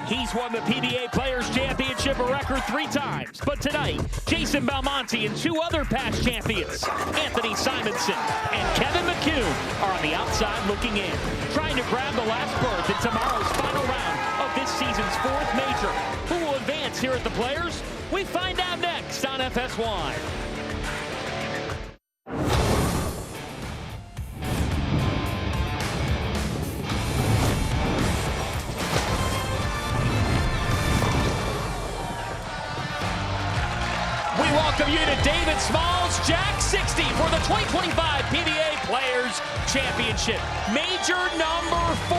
He's won the PBA Players Championship a record 3 times. But tonight, Jason Belmonte and 2 other past champions, Anthony Simonson and Kevin McCune, are on the outside looking in, trying to grab the last berth in tomorrow's final round of this season's 4th major. Who will advance here at the Players? We find out next on FS1. Welcome you to David Small's Jack 60 for the 2025 PBA Players Championship. Major number 4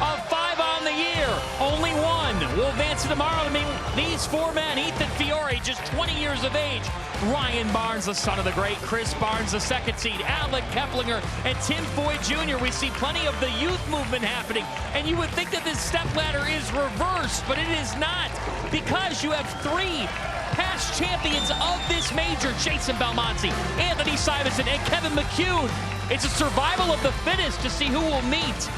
of 5 on the year. Only one will advance tomorrow. I mean, these 4 men, Ethan Fiore, just 20 years of age. Ryan Barnes, the son of the great. Chris Barnes, the 2nd seed. Alec Keplinger and Tim Foy Jr. We see plenty of the youth movement happening. And you would think that this stepladder is reversed, but it is not, because you have 3 past champions of this major: Jason Belmonte, Anthony Simonson, and Kevin McCune. It's a survival of the fittest to see who will meet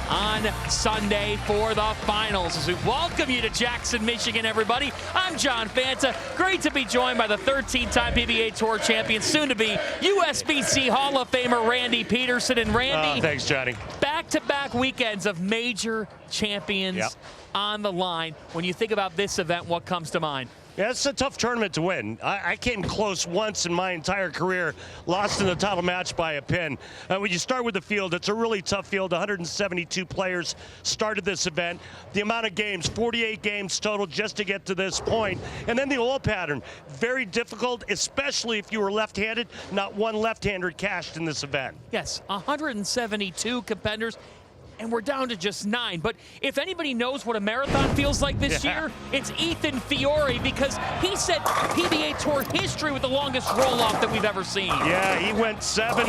on Sunday for the finals. As we welcome you to Jackson, Michigan, everybody. I'm John Fanta. Great to be joined by the 13-time PBA Tour champion, soon to be USBC Hall of Famer Randy Peterson. And Randy, thanks, Johnny. Back-to-back weekends of major champions on the line. When you think about this event, what comes to mind? Yeah, it's a tough tournament to win. I came close once in my entire career, lost in the title match by a pin. When you start with the field, it's a really tough field. 172 players started this event. The amount of games, 48 games total just to get to this point. And then the oil pattern, very difficult, especially if you were left-handed. Not one left-hander cashed in this event. Yes, 172 competitors. And we're down to just 9. But if anybody knows what a marathon feels like this year, it's Ethan Fiore, because he set PBA Tour history with the longest roll-off that we've ever seen. Yeah, he went 7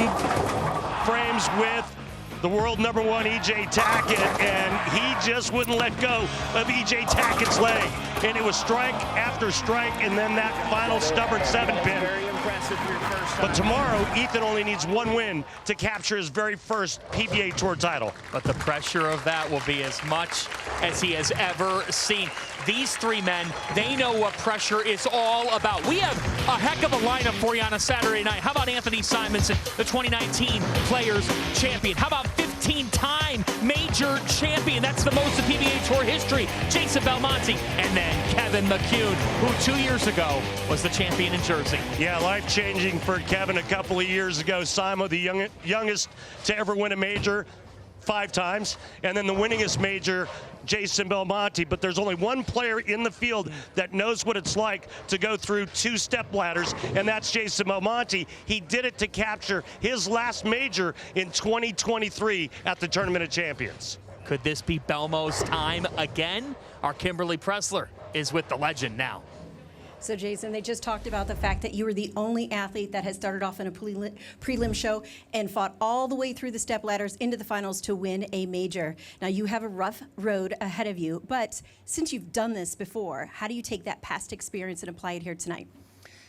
frames with the world #1 E.J. Tackett, and he just wouldn't let go of E.J. Tackett's leg. And it was strike after strike, and then that final stubborn 7-pin. Very impressive for your first time. But tomorrow, Ethan only needs 1 win to capture his very first PBA Tour title. But the pressure of that will be as much as he has ever seen. These 3 men, they know what pressure is all about. We have a heck of a lineup for you on a Saturday night. How about Anthony Simonson, the 2019 Players Champion? How about 15-time major champion? That's the most in PBA Tour history. Jason Belmonte, and then Kevin McCune, who 2 years ago was the champion in Jersey. Yeah, life-changing for Kevin a couple of years ago. Simo, the youngest to ever win a major 5 times, and then the winningest major, Jason Belmonte. But there's only one player in the field that knows what it's like to go through 2 step ladders, and that's Jason Belmonte. He did it to capture his last major in 2023 at the Tournament of Champions. Could this be Belmo's time again? Our Kimberly Pressler is with the legend now. So, Jason, they just talked about the fact that you were the only athlete that has started off in a prelim show and fought all the way through the step ladders into the finals to win a major. Now, you have a rough road ahead of you, but since you've done this before, how do you take that past experience and apply it here tonight?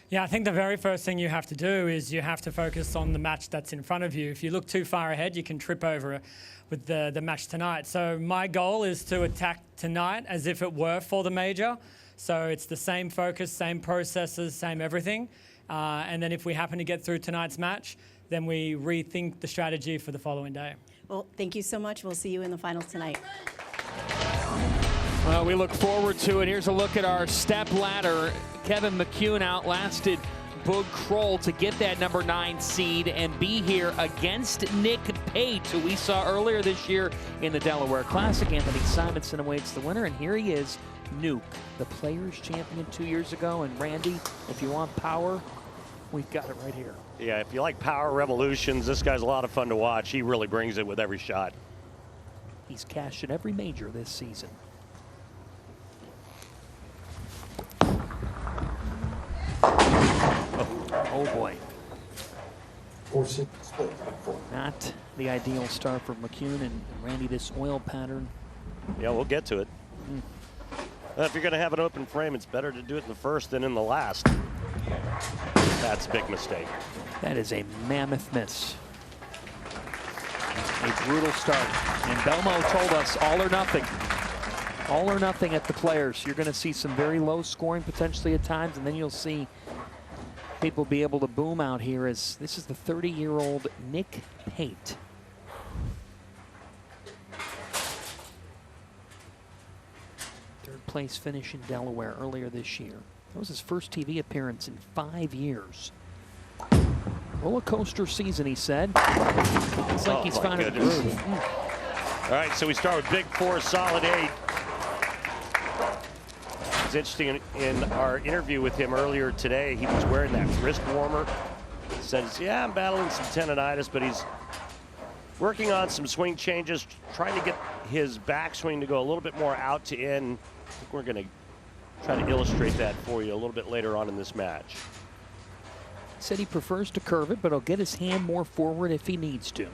Yeah, I think the very first thing you have to do is you have to focus on the match that's in front of you. If you look too far ahead, you can trip over with the match tonight. So my goal is to attack tonight as if it were for the major. So it's the same focus, same processes, same everything. And then if we happen to get through tonight's match, then we rethink the strategy for the following day. Well, thank you so much. We'll see you in the finals tonight. Well, we look forward to it. Here's a look at our step ladder. Kevin McCune outlasted Boog Kroll to get that #9 seed and be here against Nick Pate, who we saw earlier this year in the Delaware Classic. Anthony Simonson awaits the winner, and here he is, Nuke, the Players Champion 2 years ago. And Randy, if you want power, we've got it right here. Yeah, if you like power revolutions, this guy's a lot of fun to watch. He really brings it with every shot. He's cashed in every major this season. Oh boy. Not the ideal start for McCune and Randy, this oil pattern. Yeah, we'll get to it. If you're going to have an open frame, it's better to do it in the first than in the last. That's a big mistake. That is a mammoth miss. A brutal start. And Belmo told us all or nothing. All or nothing at the players. You're going to see some very low scoring potentially at times, and then you'll see people be able to boom out here as this is the 30-year-old Nick Pate. Third place finish in Delaware earlier this year. That was his first TV appearance in 5 years. Roller coaster season, he said. It's like he's found a groove. All right, so we start with big 4, solid 8. It's interesting, in our interview with him earlier today, he was wearing that wrist warmer. He says, yeah, I'm battling some tendonitis, but he's working on some swing changes, trying to get his backswing to go a little bit more out to in. I think we're going to try to illustrate that for you a little bit later on in this match. Said he prefers to curve it, but he'll get his hand more forward if he needs to.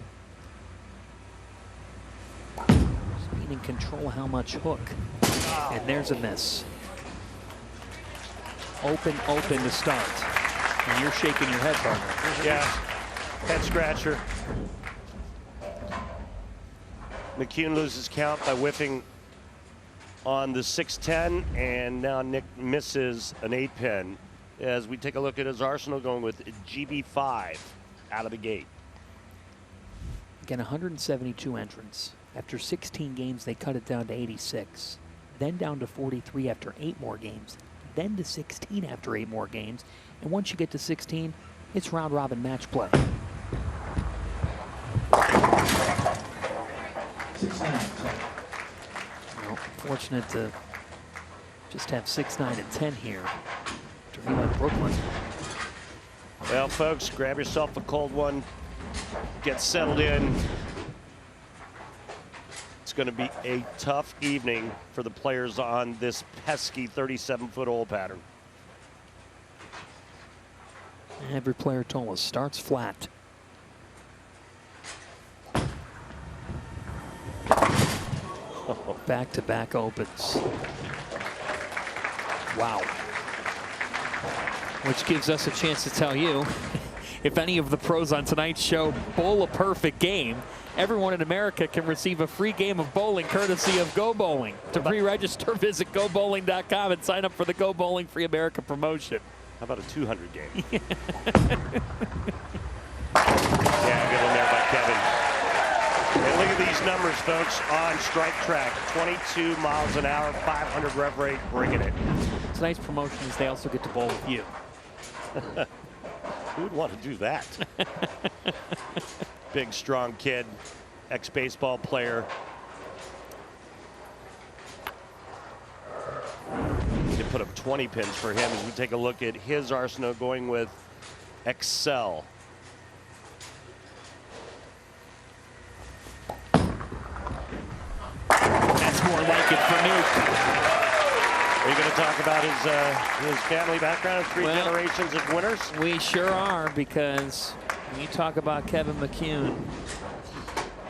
Just being in control of how much hook. And there's a miss. Open to start. And you're shaking your head, partner. Yeah, head scratcher. McCune loses count by whiffing on the 6-10, and now Nick misses an 8-pin. As we take a look at his arsenal, going with GB5 out of the gate. Again, 172 entrants. After 16 games, they cut it down to 86. Then down to 43 after 8 more games. Then to 16 after 8 more games. And once you get to 16, it's round-robin match play. Well, fortunate to just have 6, 9, and 10 here. To be like Brooklyn. Well, folks, grab yourself a cold one. Get settled in. It's going to be a tough evening for the players on this pesky 37-foot hole pattern. Every player told us starts flat. Back-to-back opens. Wow. Which gives us a chance to tell you, if any of the pros on tonight's show bowl a perfect game, everyone in America can receive a free game of bowling courtesy of Go Bowling. To pre-register, visit GoBowling.com and sign up for the Go Bowling Free America promotion. How about a 200 game? Yeah, good one there by Kevin. And look at these numbers, folks, on strike track. 22 miles an hour, 500 rev rate, bringing it. Tonight's promotion is they also get to bowl with you. Who would want to do that? Big, strong kid, ex-baseball player. We could put up 20 pins for him as we take a look at his arsenal, going with Excel. That's more like it for Nuke. Are you going to talk about his family background, 3 generations of winners? We sure are, because when you talk about Kevin McCune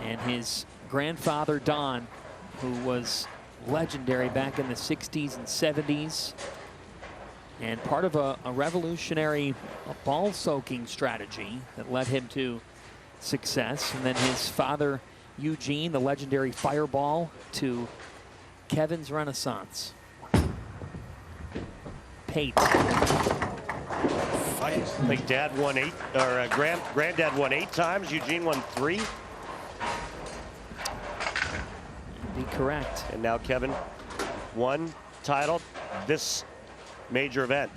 and his grandfather Don, who was legendary back in the 60s and 70s, and part of a revolutionary ball soaking strategy that led him to success, and then his father Eugene, the legendary fireball, to Kevin's renaissance. Pate. I think Dad won 8, or Granddad won 8 times. Eugene won 3. Be correct. And now Kevin won title this major event.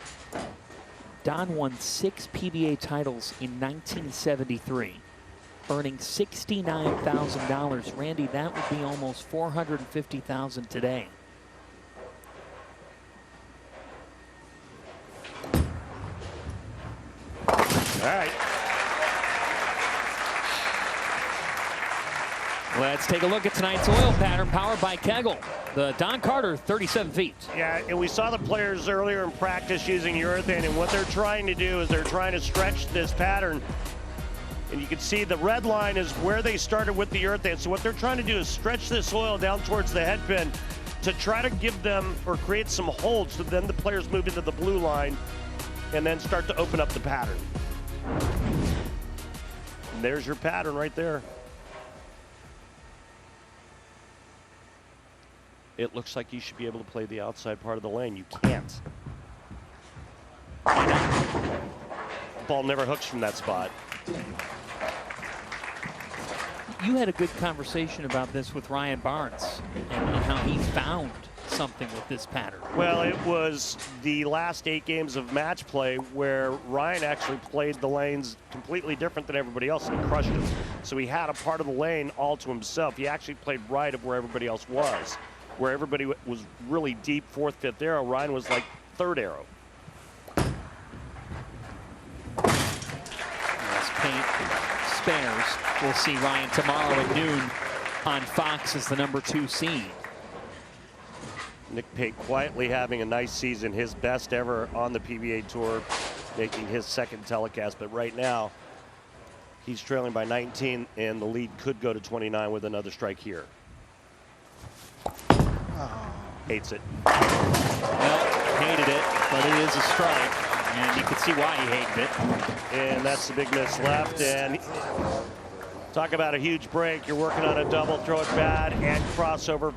Don won 6 PBA titles in 1973, earning $69,000. Randy, that would be almost $450,000 today. All right. Let's take a look at tonight's oil pattern, powered by Kegel. The Don Carter, 37 feet. Yeah, and we saw the players earlier in practice using urethane, and what they're trying to do is they're trying to stretch this pattern. And you can see the red line is where they started with the urethane. So what they're trying to do is stretch this oil down towards the head pin to try to give them or create some hold, so then the players move into the blue line and then start to open up the pattern. And there's your pattern right there. it looks like you should be able to play the outside part of the lane. You can't. The ball never hooks from that spot. You had a good conversation about this with Ryan Barnes and how he found something with this pattern. Well, it was the last 8 games of match play where Ryan actually played the lanes completely different than everybody else and crushed it. So he had a part of the lane all to himself. He actually played right of where everybody else was. Where everybody was really deep 4th, 5th arrow, Ryan was like 3rd arrow. As paint spares, we'll see Ryan tomorrow at noon on Fox as the #2 seed. Nick Pate quietly having a nice season, his best ever on the PBA Tour, making his 2nd telecast. But right now, he's trailing by 19, and the lead could go to 29 with another strike here. Hates it. Well, hated it, but it is a strike, and you can see why he hated it. And that's the big miss left. And talk about a huge break. You're working on a double, throw it bad, and crossover.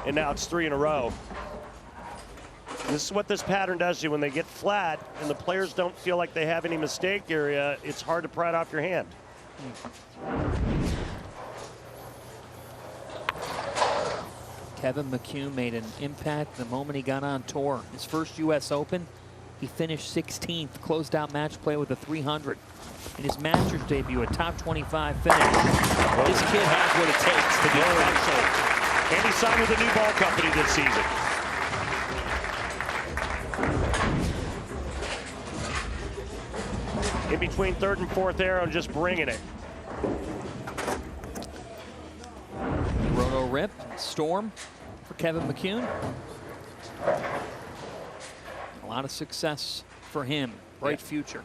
And now it's 3 in a row. This is what this pattern does to you when they get flat and the players don't feel like they have any mistake area. It's hard to pry it off your hand. Kevin McCune made an impact the moment he got on tour. His first U.S. Open, he finished 16th, closed out match play with a 300. In his Masters debut, a top 25 finish. This kid has what it takes to be special. And he signed with a new ball company this season. In between 3rd and 4th arrow and just bringing it. Roto rip, storm for Kevin McCune. A lot of success for him. Bright future.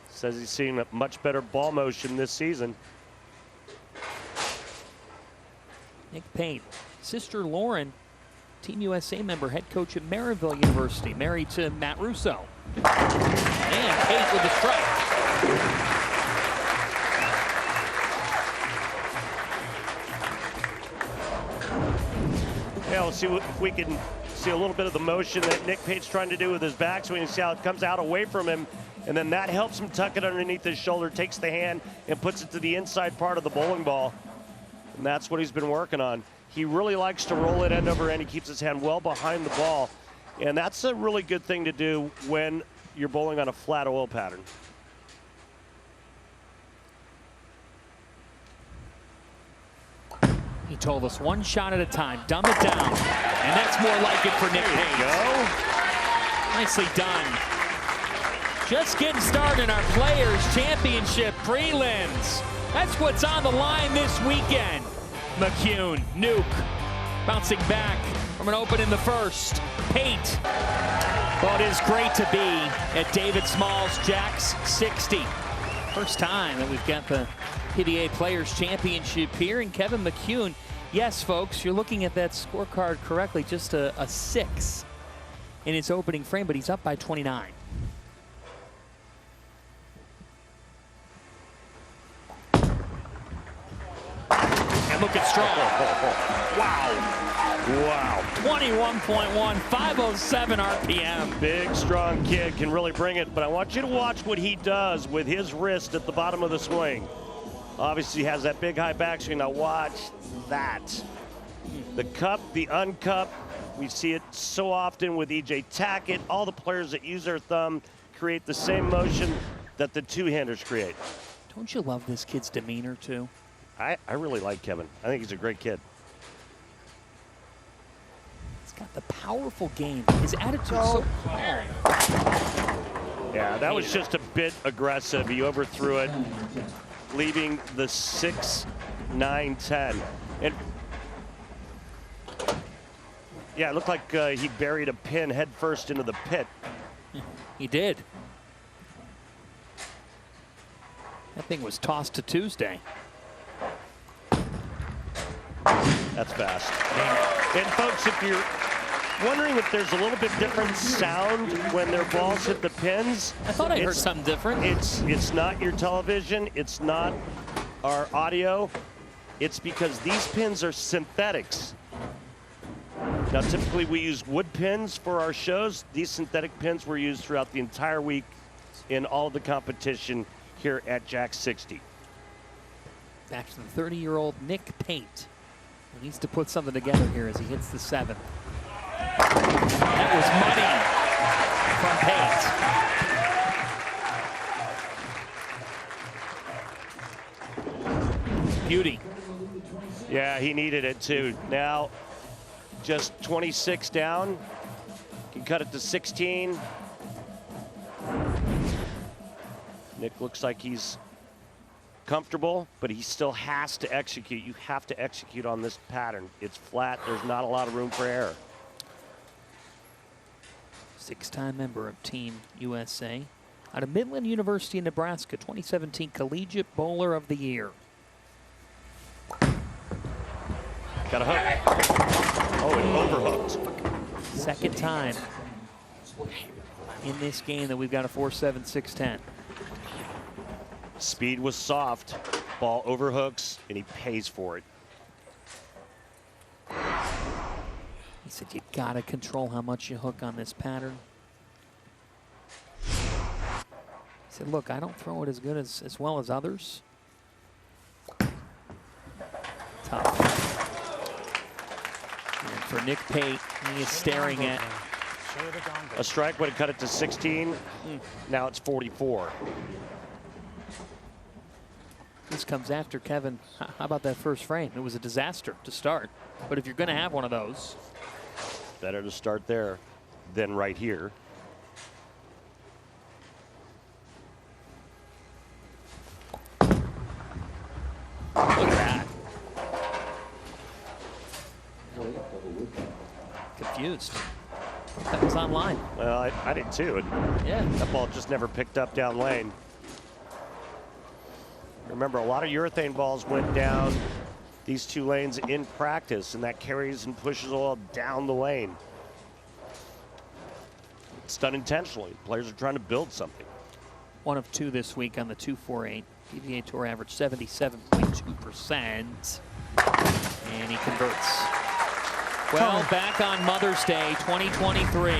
Says he's seen a much better ball motion this season. Nick Pate, sister Lauren, Team USA member, head coach at Maryville University, married to Matt Russo. And Pate with the strike. Yeah, we'll see if we can see a little bit of the motion that Nick Pate's trying to do with his backswing and see how it comes out away from him. And then that helps him tuck it underneath his shoulder, takes the hand and puts it to the inside part of the bowling ball. And that's what he's been working on. He really likes to roll it end over end. He keeps his hand well behind the ball. And that's a really good thing to do when you're bowling on a flat oil pattern. He told us 1 shot at a time, dumb it down. And that's more like it for Nick Pate. Nicely done. Just getting started in our Players Championship Prelims. That's what's on the line this weekend. McCune, nuke, bouncing back from an open in the first. Pate. Well, it is great to be at David Small's Jack's 60. First time that we've got the PBA Players Championship here. And Kevin McCune, yes, folks, you're looking at that scorecard correctly, just a 6 in its opening frame, but he's up by 29. And look at Strong. Wow. 21.1, 507 RPM. Big, strong kid, can really bring it. But I want you to watch what he does with his wrist at the bottom of the swing. Obviously, he has that big high backswing. Now watch that. The cup, the uncup. We see it so often with E.J. Tackett. All the players that use their thumb create the same motion that the two-handers create. Don't you love this kid's demeanor, too? I really like Kevin. I think he's a great kid. He's got the powerful game. His attitude's so calm. Yeah, that was just a bit aggressive. He overthrew it, leaving the 6, 9, 10. And yeah, it looked like he buried a pin head first into the pit. He did. That thing was tossed to Tuesday. That's fast. And folks, if you're wondering if there's a little bit different sound when their balls hit the pins. I thought I heard something different. It's not your television. It's not our audio. It's because these pins are synthetics. Now, typically we use wood pins for our shows. These synthetic pins were used throughout the entire week in all of the competition here at Jack 60. Back to the 30-year-old Nick Pate, who needs to put something together here as he hits the 7th. That was money from Pate. Beauty. Yeah, he needed it too. Now, just 26 down. Can cut it to 16. Nick looks like he's comfortable, but he still has to execute. You have to execute on this pattern. It's flat. There's not a lot of room for error. 6-time member of Team USA. Out of Midland University in Nebraska, 2017 Collegiate Bowler of the Year. Got a hook. Oh, it overhooked. Second time in this game that we've got a 4-7, 6-10. Speed was soft. Ball overhooks, and he pays for it. He said you gotta control how much you hook on this pattern. He said, look, I don't throw it as good as well as others. Tough. And for Nick Pate, he is staring at A strike would have cut it to 16. Now it's 44. This comes after Kevin. How about that first frame? It was a disaster to start. But if you're going to have one of those, better to start there than right here. look at that. Confused. That was on line. Well, I did too. Yeah. That ball just never picked up down lane. Remember, a lot of urethane balls went down these two lanes in practice, and that carries and pushes all down the lane. It's done intentionally. Players are trying to build something. 1 of 2 this week on the 248. PBA Tour average 77.2%. And he converts. Well, back on Mother's Day 2023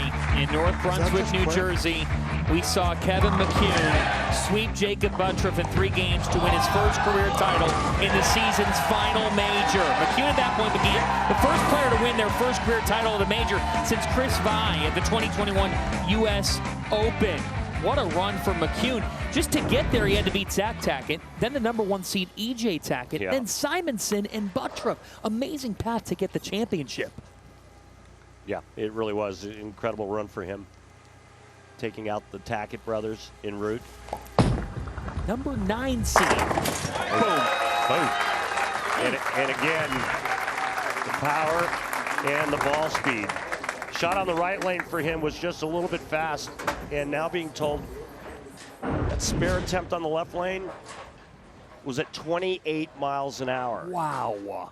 in North Brunswick, New Jersey, we saw Kevin McCune sweep Jacob Buttriff in 3 games to win his first career title in the season's final major. McCune at that point became the first player to win their first career title of the major since Chris Vai at the 2021 U.S. Open. What a run for McCune. Just to get there, he had to beat Zach Tackett, then the #1 seed E.J. Tackett, then Simonson and Buttriff. Amazing path to get the championship. Yeah, it really was an incredible run for him. Taking out the Tackett brothers en route. #9 seed. Boom. Boom. And again, the power and the ball speed. Shot on the right lane for him was just a little bit fast, and now being told that spare attempt on the left lane was at 28 miles an hour. Wow.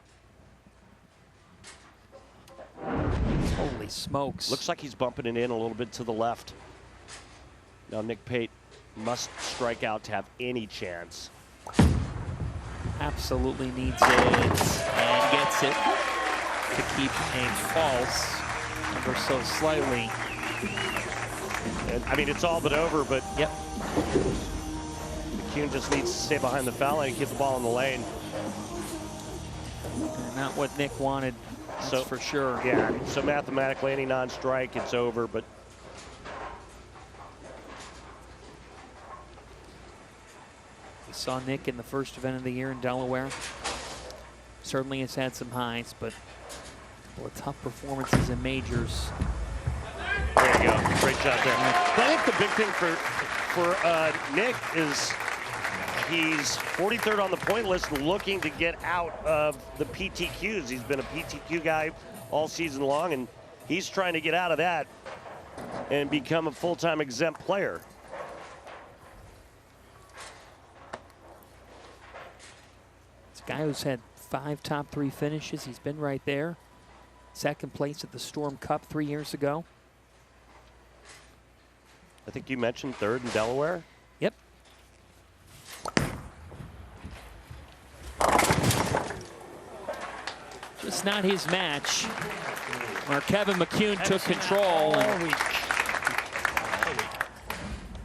Holy smokes. Looks like he's bumping it in a little bit to the left. Now Nick Pate must strike out to have any chance. Absolutely needs it and gets it to keep a false ever so slightly. And, I mean, it's all but over, but Yep. McCune just needs to stay behind the foul line and keep the ball in the lane. Not what Nick wanted, that's for sure. Yeah, so mathematically any non-strike, it's over, but We saw Nick in the first event of the year in Delaware. Certainly has had some highs, but a couple of tough performances in majors. there you go. Great shot there. But I think the big thing for Nick is he's 43rd on the point list, looking to get out of the PTQs. He's been a PTQ guy all season long, and he's trying to get out of that and become a full-time exempt player. It's a guy who's had 5 top 3 finishes. He's been right there. Second place at the Storm Cup 3 years ago. I think you mentioned 3rd in Delaware. Yep. Just not his match. where Kevin McCune took control.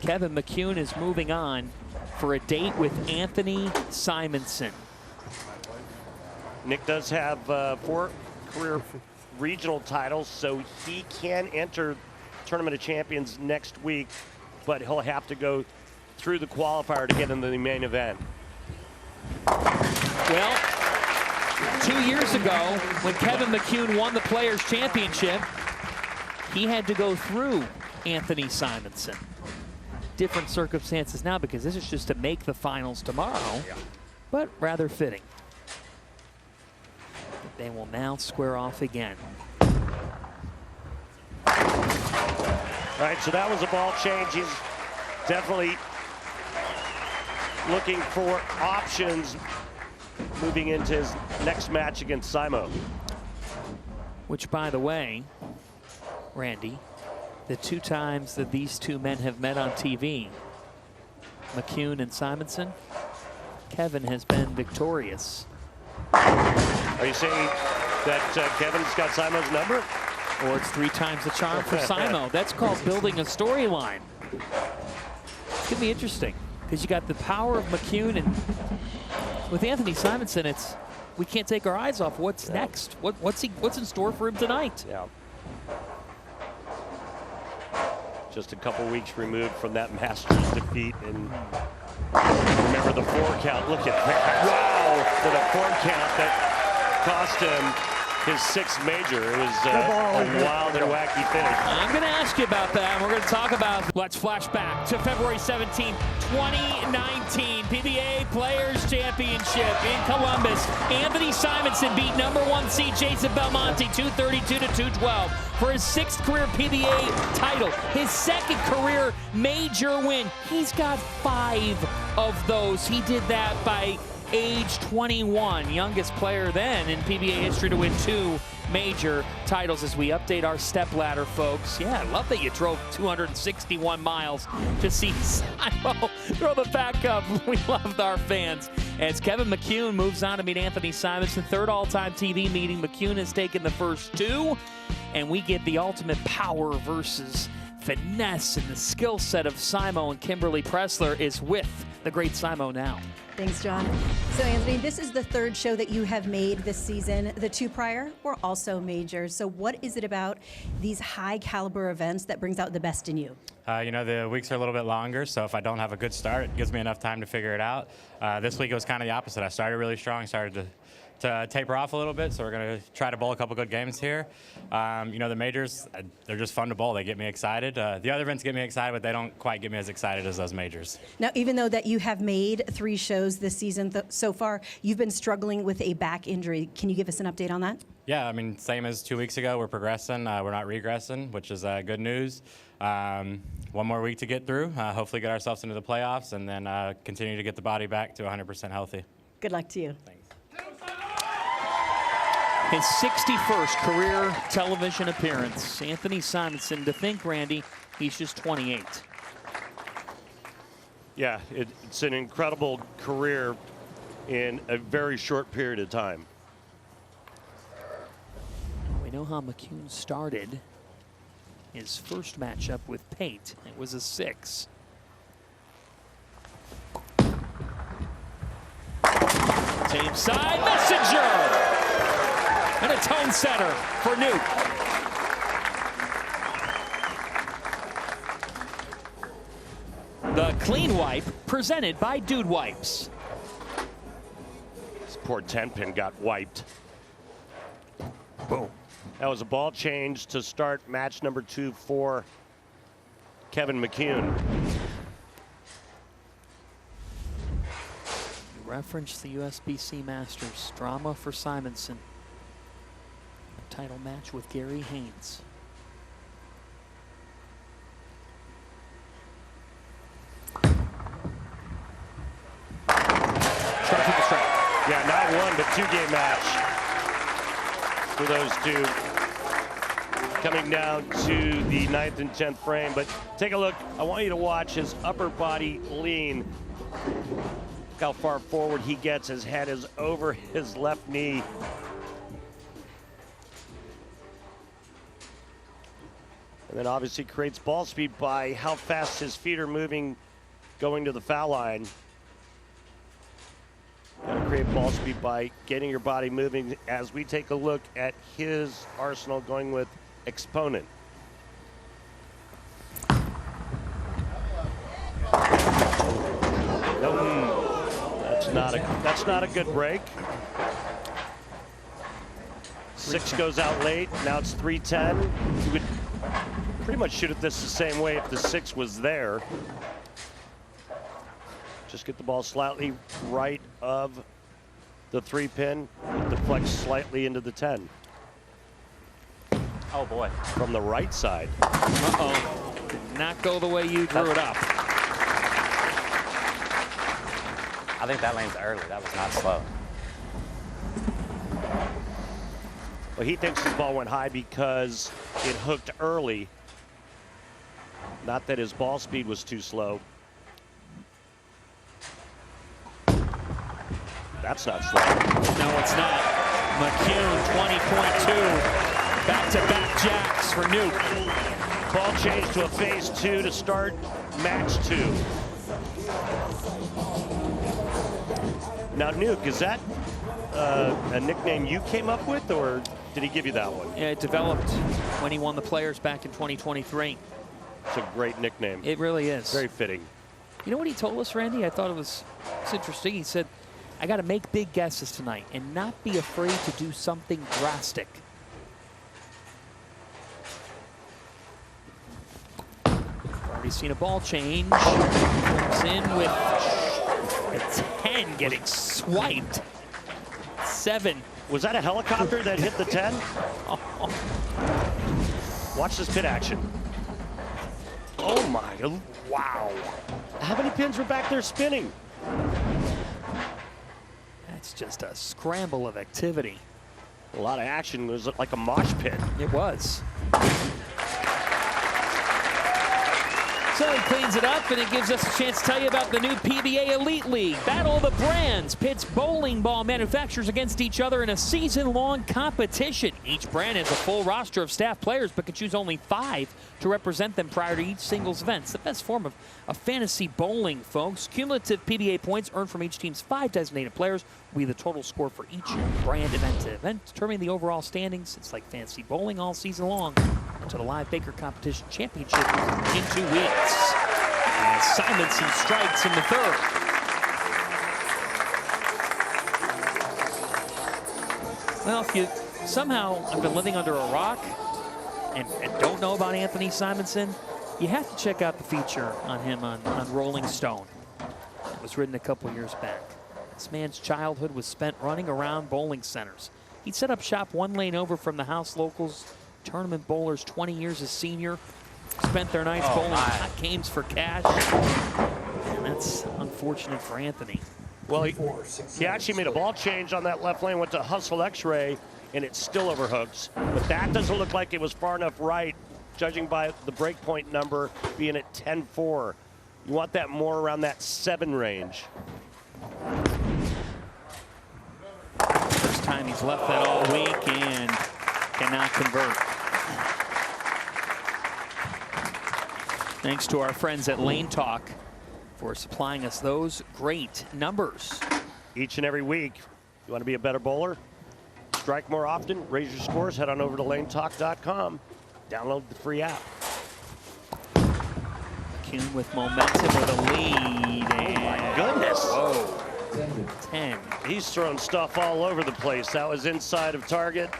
Kevin McCune is moving on for a date with Anthony Simonson. Nick does have 4 career regional titles, so he can enter Tournament of Champions next week, but he'll have to go through the qualifier to get into the main event. Well, 2 years ago, when Kevin McCune won the Players' Championship, he had to go through Anthony Simonson. Different circumstances now because this is just to make the finals tomorrow, but rather fitting. They will now square off again. All right, so that was a ball change. He's definitely looking for options moving into his next match against Simo. Which, by the way, Randy, the 2 times that these 2 men have met on TV, McCune and Simonson, Kevin has been victorious. Are you saying that Kevin's got Simo's number? Or it's 3 times the charm for Simo. That's called building a storyline. It's going to be interesting because you got the power of McCune, and with Anthony Simonson, it's we can't take our eyes off what's next. What's in store for him tonight? Yeah. Just a couple weeks removed from that Masters defeat, and remember the 4 count. Look at that! Wow, for the 4 count that cost him his 6th major. It was a wild and wacky finish. I'm going to ask you about that, and we're going to talk about. Let's flash back to February 17, 2019, PBA Players Championship in Columbus. Anthony Simonson beat #1 seed Jason Belmonte 232 to 212 for his 6th career PBA title, his 2nd career major win. He's got 5 of those. He did that by age 21, youngest player then in PBA history to win 2 major titles. As we update our stepladder, folks. Yeah, I love that you drove 261 miles to see Simo throw the back up. We loved our fans. As Kevin McCune moves on to meet Anthony Simonson, 3rd all-time TV meeting. McCune has taken the first 2, and we get the ultimate power versus finesse, and the skill set of Simo, and Kimberly Pressler is with the great Simo now. Thanks, John. So, Anthony, this is the 3rd show that you have made this season. The 2 prior were also majors. So what is it about these high-caliber events that brings out the best in you? You know, the weeks are a little bit longer, so if I don't have a good start, it gives me enough time to figure it out. This week it was kind of the opposite. I started really strong, started to taper off a little bit, so we're going to try to bowl a couple good games here. You know, the majors, they're just fun to bowl. They get me excited. The other events get me excited, but they don't quite get me as excited as those majors. Now, even though that you have made 3 shows this season so far, you've been struggling with a back injury. Can you give us an update on that? Yeah, I mean, same as 2 weeks ago. We're progressing. We're not regressing, which is good news. 1 more week to get through. Hopefully get ourselves into the playoffs, and then continue to get the body back to 100% healthy. Good luck to you. Thanks. His 61st career television appearance. Anthony Simonson, to think, Randy, he's just 28. Yeah, it's an incredible career in a very short period of time. We know how McCune started his first matchup with Pate. It was a 6. Same side, Messenger! And a tone setter for Newt. The clean wipe presented by Dude Wipes. This poor 10-pin got wiped. Boom. That was a ball change to start match number 2 for Kevin McCune. Reference the USBC Masters. Drama for Simonson. A title match with Gary Haynes. Starts with the strike. Yeah, not 1, but 2-game match for those 2. Coming down to the 9th and 10th frame, but take a look. I want you to watch his upper body lean. Look how far forward he gets. His head is over his left knee. And then obviously creates ball speed by how fast his feet are moving going to the foul line. Got to create ball speed by getting your body moving as we take a look at his arsenal going with Exponent. Nope. That's not a good break. 6 goes out late. Now it's 3-10. You would pretty much shoot at this the same way if the 6 was there. Just get the ball slightly right of the 3-pin. Deflect slightly into the 10. Oh boy. From the right side. Uh-oh. Did not go the way you drew it up. I think that lane's early. That was not slow. Well, he thinks his ball went high because it hooked early. Not that his ball speed was too slow. That's not slow. No, it's not. McCune, 20.2. Back-to-back jacks for Nuke. Ball changed to a phase 2 to start match 2. Now, Nuke, is that a nickname you came up with, or did he give you that one? Yeah, it developed when he won the Players back in 2023. It's a great nickname. It really is. Very fitting. You know what he told us, Randy? I thought it's interesting. He said, I got to make big guesses tonight and not be afraid to do something drastic. Already seen a ball change. Comes in with a 10 getting swiped. 7. Was that a helicopter that hit the 10? Watch this pit action. Oh my, wow. How many pins were back there spinning? That's just a scramble of activity. A lot of action. It was like a mosh pit. It was. So he cleans it up, and it gives us a chance to tell you about the new PBA Elite League. Battle of the Brands pits bowling ball manufacturers against each other in a season-long competition. Each brand has a full roster of staff players, but can choose only 5 to represent them prior to each singles event. It's the best form of fantasy bowling, folks. Cumulative PBA points earned from each team's 5 designated players will be the total score for each brand event to event, determining the overall standings. It's like fantasy bowling all season long until the Live Baker Competition Championship in 2 weeks. And Simonson strikes in the 3rd. Well, if you somehow have been living under a rock and don't know about Anthony Simonson, you have to check out the feature on him on Rolling Stone. It was written a couple years back. This man's childhood was spent running around bowling centers. He'd set up shop 1 lane over from the house locals. Tournament bowlers, 20 years as senior, spent their nights bowling hot games for cash. And that's unfortunate for Anthony. Well, he actually made a ball change on that left lane, went to hustle X-ray, and it still overhooks. But that doesn't look like it was far enough right, judging by the breakpoint number being at 10-4. You want that more around that 7 range. First time he's left that all week and cannot convert. Thanks to our friends at Lane Talk for supplying us those great numbers. Each and every week, you want to be a better bowler? Strike more often, raise your scores, head on over to lanetalk.com. Download the free app. McCune with momentum with a lead. Oh my goodness. Whoa. 10. He's thrown stuff all over the place. That was inside of target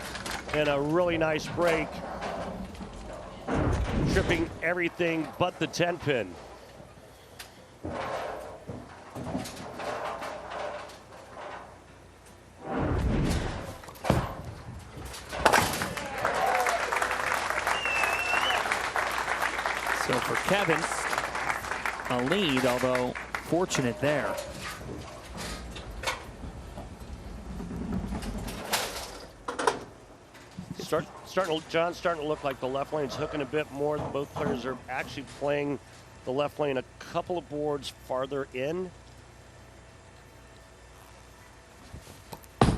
and a really nice break. Tripping everything but the 10-pin. So for Kevin, a lead, although fortunate there. John's starting to look like the left lane's hooking a bit more. Both players are actually playing the left lane a couple of boards farther in. Yeah,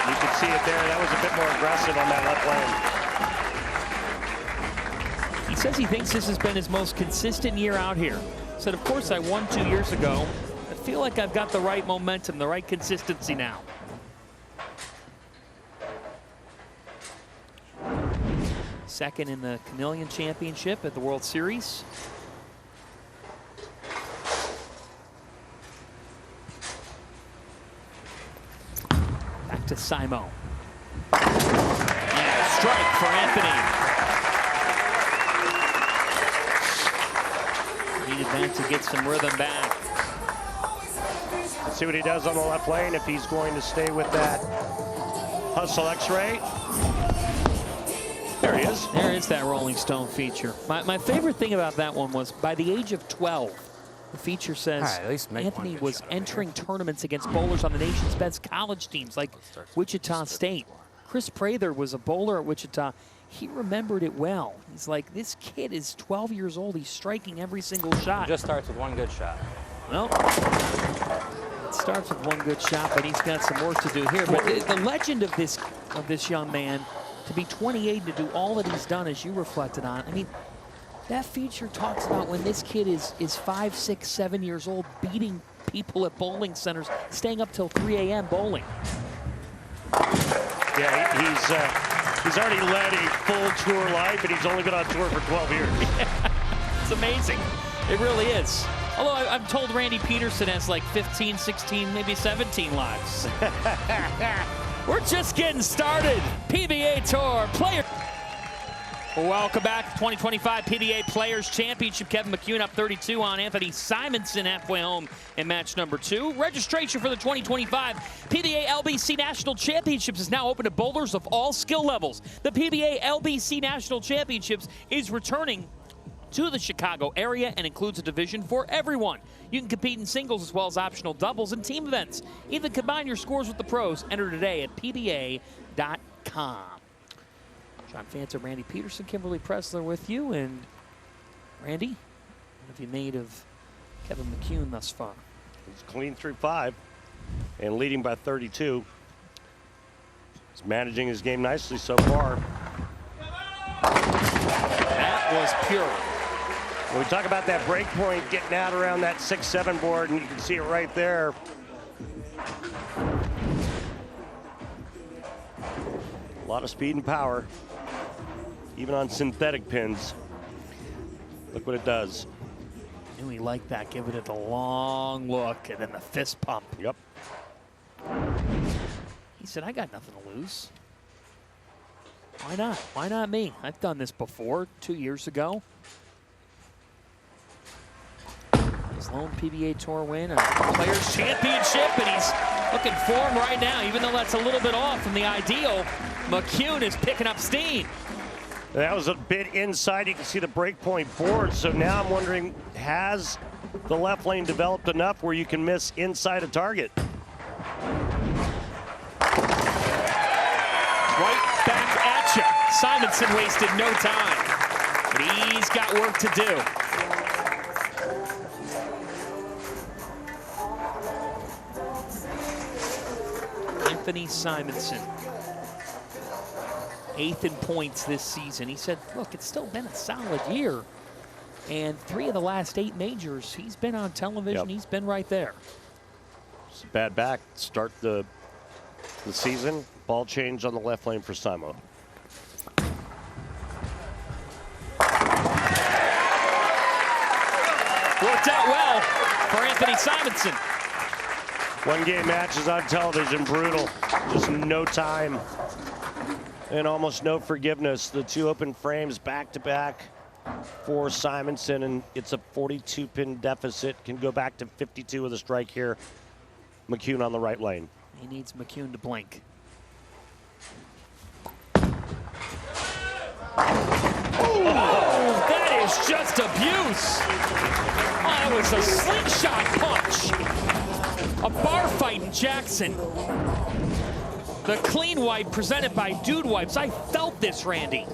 you can see it there. That was a bit more aggressive on that left lane. He says he thinks this has been his most consistent year out here. He said, of course, I won 2 years ago. I feel like I've got the right momentum, the right consistency now. Second in the Chameleon Championship at the World Series. Back to Simo. And strike for Anthony. Needed that to get some rhythm back. See what he does on the left lane, if he's going to stay with that hustle X-ray. There he is. There is that Rolling Stone feature. My favorite thing about that one was by the age of 12, the feature says Right, at least make Anthony one good was shot over entering tournaments against bowlers on the nation's best college teams like Wichita State. Chris Prather was a bowler at Wichita. He remembered it well. He's like, this kid is 12 years old. He's striking every single shot. It just starts with one good shot. Well, it starts with one good shot, but he's got some work to do here. But the legend of this young man, to be 28 and to do all that he's done, as you reflected on, I mean, that feature talks about when this kid is 5, 6, 7 years old, beating people at bowling centers, staying up till 3 a.m. bowling. Yeah, he's already led a full tour life, but he's only been on tour for 12 years. It's amazing. It really is. Although I'm told Randy Peterson has like 15, 16, maybe 17 lives. We're just getting started. PBA Tour player. Welcome back to 2025 PBA Players Championship. Kevin McCune up 32 on Anthony Simonson halfway home in match number 2. Registration for the 2025 PBA LBC National Championships is now open to bowlers of all skill levels. The PBA LBC National Championships is returning to the Chicago area and includes a division for everyone. You can compete in singles as well as optional doubles and team events. Even combine your scores with the pros. Enter today at PBA.com. John Fanta, Randy Peterson, Kimberly Pressler with you. And Randy, what have you made of Kevin McCune thus far? He's clean through 5 and leading by 32. He's managing his game nicely so far. That was pure. When we talk about that break point getting out around that 6-7 board, and you can see it right there. A lot of speed and power, even on synthetic pins. Look what it does. And we like that. Give it a long look and then the fist pump. Yep. He said, I got nothing to lose. Why not? Why not me? I've done this before 2 years ago. His lone PBA Tour win, a Players Championship, and he's looking form right now, even though that's a little bit off from the ideal. McCune is picking up steam. That was a bit inside. You can see the break point forward. So now I'm wondering, has the left lane developed enough where you can miss inside a target? Right back at you. Simonson wasted no time, but he's got work to do. Anthony Simonson, 8th in points this season. He said, look, it's still been a solid year. And 3 of the last 8 majors, he's been on television. He's been right there. It's a bad back. Start the season. Ball change on the left lane for Simo. Worked out well for Anthony Simonson. One-game matches on television, brutal. Just no time and almost no forgiveness. The 2 open frames back-to-back for Simonson, and it's a 42-pin deficit. Can go back to 52 with a strike here. McCune on the right lane. He needs McCune to blink. Oh, that is just abuse. Oh, that was a slingshot punch. A bar fight in Jackson. The clean wipe presented by Dude Wipes. I felt this, Randy.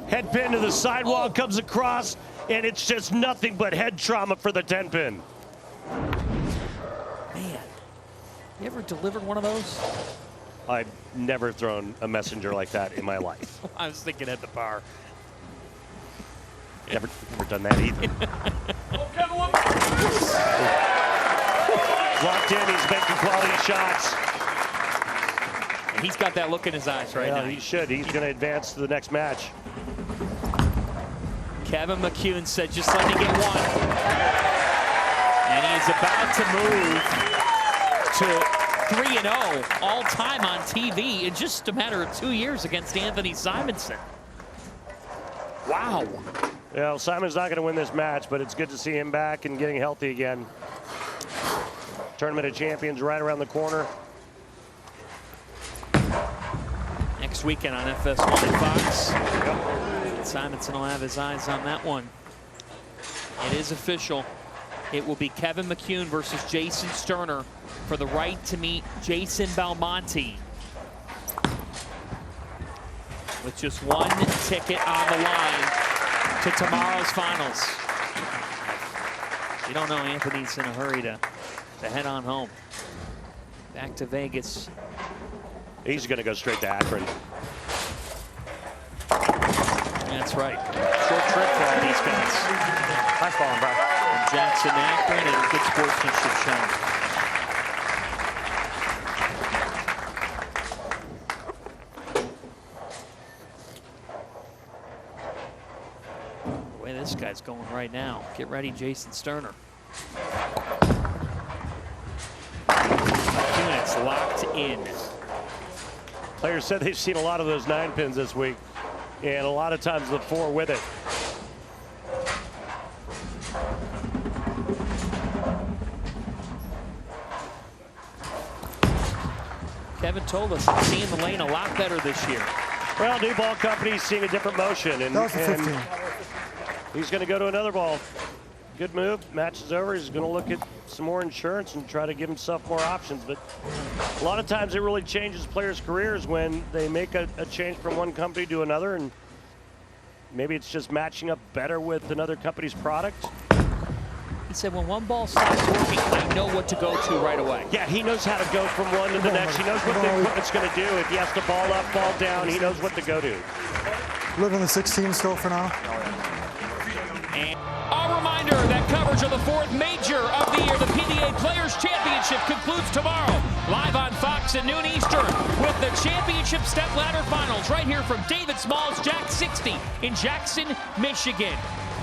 Head pin to the sidewall, comes across, and it's just nothing but head trauma for the 10-pin. Man, you ever delivered one of those? I've never thrown a messenger like that in my life. I was thinking at the bar. Never done that either. Locked in, he's making quality shots. And he's got that look in his eyes right now. He should. He's going to advance to the next match. Kevin McCune said, just let me get one. And he is about to move to 3-0 all time on TV in just a matter of 2 years against Anthony Simonson. Wow. Well, Simon's not going to win this match, but it's good to see him back and getting healthy again. Tournament of Champions right around the corner. Next weekend on FS1 and Fox. Yep. Simonson will have his eyes on that one. It is official. It will be Kevin McCune versus Jason Sterner for the right to meet Jason Belmonte. With just one ticket on the line to tomorrow's finals. You don't know Anthony's in a hurry to head on home. Back to Vegas. He's going to go straight to Akron. That's right. Short trip for all these guys. High falling, bro. From Jackson, Akron, and good sportsmanship shown. The way this guy's going right now. Get ready, Jason Sterner. Units locked in. Players said they've seen a lot of those 9 pins this week, and a lot of times the 4 with it. Kevin told us he's seeing the lane a lot better this year. Well, new ball company's seeing a different motion, and he's going to go to another ball. Good move. Match is over. He's going to look at some more insurance and try to give himself more options. But a lot of times it really changes players' careers when they make a change from one company to another, and maybe it's just matching up better with another company's product. He said, when one ball stops working, I know what to go to right away. Yeah, he knows how to go from one to the next. He knows what the equipment's going to do. If he has to ball up, ball down, he knows what to go to. Live in the 16 still for now. And a reminder that coverage of the 4th major of the year, the PBA Players Championship, concludes tomorrow. Live on Fox at noon Eastern with the championship step ladder finals right here from David Small's Jack 60 in Jackson, Michigan.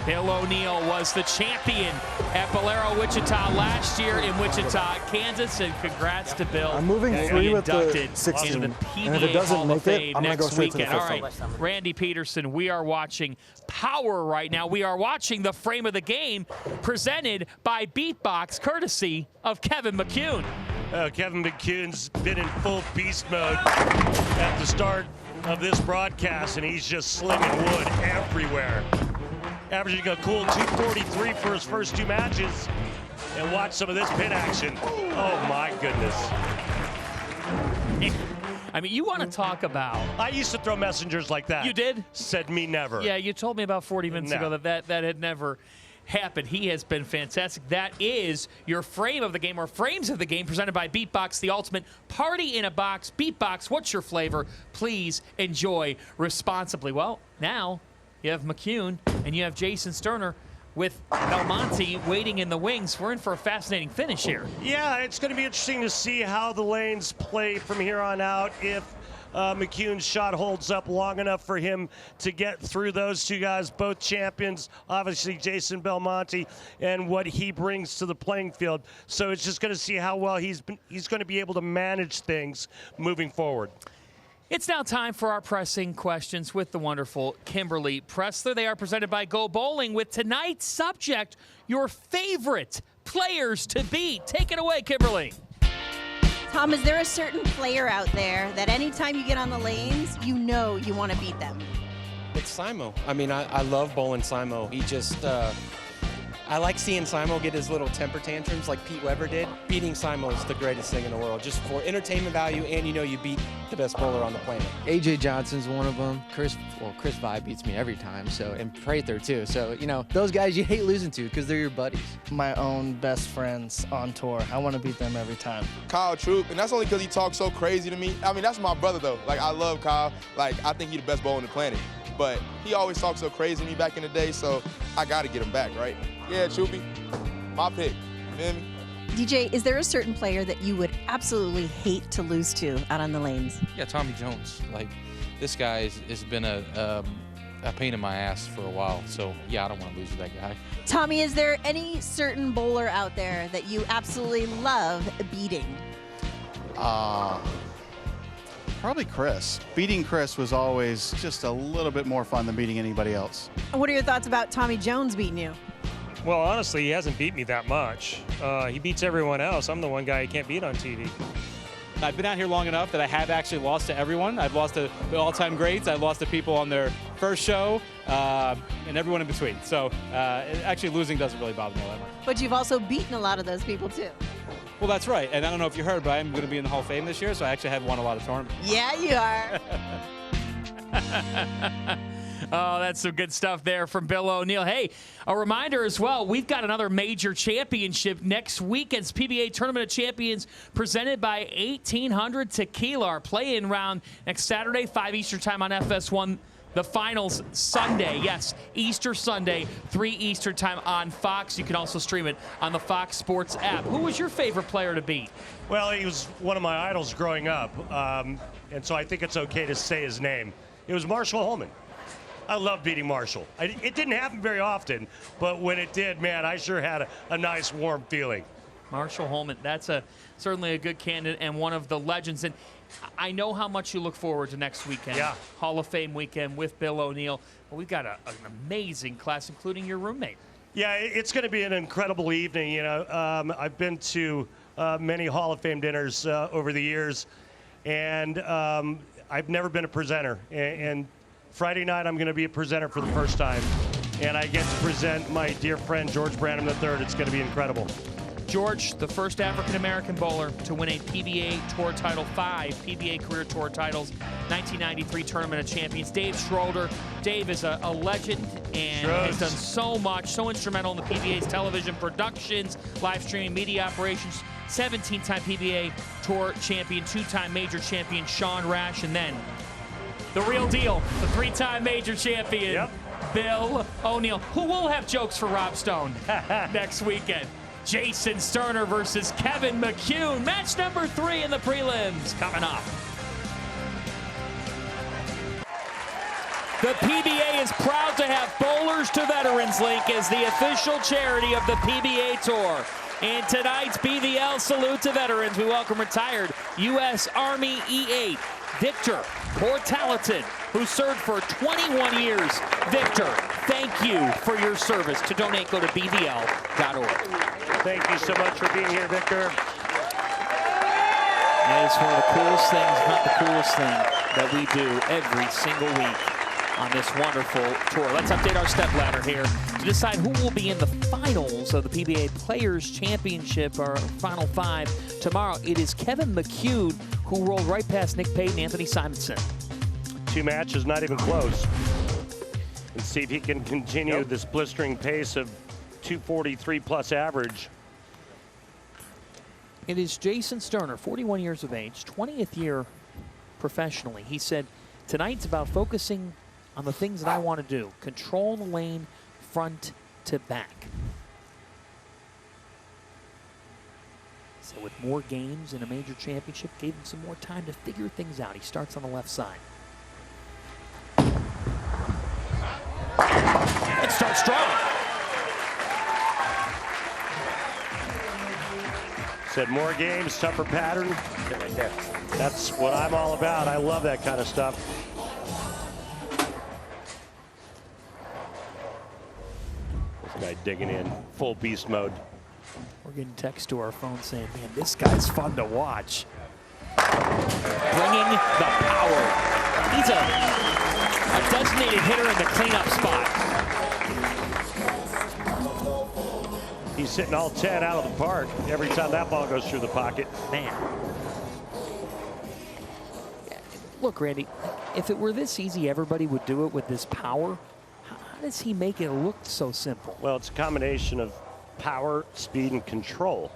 Bill O'Neill was the champion at Bolero Wichita last year in Wichita, Kansas, and congrats to Bill. I'm moving free with the 16, into the PBA and if it doesn't Hall make of Fame it, I'm going to go next straight to the weekend. fifth. All right, Randy Peterson, we are watching Power right now. We are watching the frame of the game presented by Beatbox, courtesy of Kevin McCune. Kevin McCune's been in full beast mode at the start of this broadcast, and he's just slinging wood everywhere. Averaging a cool 243 for his first 2 matches. And watch some of this pin action. Oh my goodness. I mean, you want to talk about... I used to throw messengers like that. You did? Said me never. Yeah, you told me about 40 minutes ago that had never happened. He has been fantastic. That is your frame of the game, or frames of the game, presented by Beatbox, the ultimate party in a box. Beatbox, what's your flavor? Please enjoy responsibly. Well, now you have McCune and you have Jason Sterner with Belmonte waiting in the wings. We're in for a fascinating finish here. Yeah, it's going to be interesting to see how the lanes play from here on out. If McCune's shot holds up long enough for him to get through those 2 guys, both champions, obviously Jason Belmonte, and what he brings to the playing field. So it's just going to see how well he's going to be able to manage things moving forward. It's now time for our pressing questions with the wonderful Kimberly Pressler. They are presented by Go Bowling with tonight's subject, your favorite players to beat. Take it away, Kimberly. Tom, is there a certain player out there that anytime you get on the lanes, you know you want to beat them? It's Simo. I mean, I love bowling Simo. He just, I like seeing Simo get his little temper tantrums like Pete Weber did. Beating Simo is the greatest thing in the world, just for entertainment value, and you beat the best bowler on the planet. AJ Johnson's one of them. Chris Vi beats me every time, and Prather too. So, those guys you hate losing to because they're your buddies. My own best friends on tour. I want to beat them every time. Kyle Troop, and that's only because he talks so crazy to me. I mean, that's my brother though. Like, I love Kyle. Like, I think he's the best bowler on the planet. But he always talked so crazy to me back in the day, so I got to get him back, right? Yeah, Troopy, my pick. You feel me? DJ, is there a certain player that you would absolutely hate to lose to out on the lanes? Yeah, Tommy Jones. Like, this guy has been a pain in my ass for a while. So, yeah, I don't want to lose to that guy. Tommy, is there any certain bowler out there that you absolutely love beating? Probably Chris. Beating Chris was always just a little bit more fun than beating anybody else. What are your thoughts about Tommy Jones beating you? Well, honestly, he hasn't beat me that much. He beats everyone else. I'm the one guy he can't beat on TV. I've been out here long enough that I have actually lost to everyone. I've lost to the all-time greats. I've lost to people on their first show, and everyone in between. So actually losing doesn't really bother me all that much. But you've also beaten a lot of those people too. Well, that's right. And I don't know if you heard, but I'm going to be in the Hall of Fame this year, so I actually have won a lot of tournaments. Yeah, you are. Oh, that's some good stuff there from Bill O'Neill. Hey, a reminder as well, we've got another major championship next weekend's PBA Tournament of Champions presented by 1800 Tequila. Our play-in round next Saturday, 5 Eastern time on FS1. The finals Sunday, yes, Easter Sunday, 3 Eastern time on Fox. You can also stream it on the Fox Sports app. Who was your favorite player to beat? Well, he was one of my idols growing up, and so I think it's okay to say his name. It was Marshall Holman. I love beating Marshall. It didn't happen very often, but when it did, man, I sure had a nice, warm feeling. Marshall Holman, that's certainly a good candidate and one of the legends. And I know how much you look forward to next weekend. Yeah. Hall of Fame weekend with Bill O'Neill. Well, we've got an amazing class, including your roommate. Yeah, it's going to be an incredible evening. I've been to many Hall of Fame dinners over the years, and I've never been a presenter. And Friday night, I'm going to be a presenter for the first time, and I get to present my dear friend George Branham III. It's going to be incredible. George, the first African-American bowler to win a PBA Tour title, 5 PBA Career Tour titles, 1993 Tournament of Champions. Dave Schroeder. Dave is a legend and has done so much, so instrumental in the PBA's television productions, live streaming, media operations. 17-time PBA Tour champion, 2-time major champion Sean Rash, and then the real deal, the 3-time major champion, Bill O'Neill, who will have jokes for Rob Stone next weekend. Jason Sterner versus Kevin McCune. Match number 3 in the prelims coming up. The PBA is proud to have Bowlers to Veterans Link as the official charity of the PBA Tour. In tonight's BVL Salute to Veterans, we welcome retired U.S. Army E8 Victor Portalatin, who served for 21 years. Victor, thank you for your service. To donate, go to bvl.org. Thank you so much for being here, Victor. That is one of the coolest things, if not the coolest thing, that we do every single week on this wonderful tour. Let's update our step ladder here to decide who will be in the finals of the PBA Players Championship, our final 5 tomorrow. It is Kevin McCune, who rolled right past Nick Payton and Anthony Simonson. 2 matches, not even close. And see if he can continue this blistering pace of 243 plus average. It is Jason Sterner, 41 years of age, 20th year professionally. He said, tonight's about focusing on the things that I want to do. Control the lane front to back. So with more games in a major championship, gave him some more time to figure things out. He starts on the left side. Let's start strong. Said more games, tougher pattern. That's what I'm all about. I love that kind of stuff. This guy digging in, full beast mode. We're getting text to our phone saying, man, this guy's fun to watch. Bringing the power. He's a designated hitter in the cleanup spot. He's hitting all 10 out of the park every time that ball goes through the pocket. Man. Look, Randy, if it were this easy, everybody would do it with this power. How does he make it look so simple? Well, it's a combination of power, speed, and control.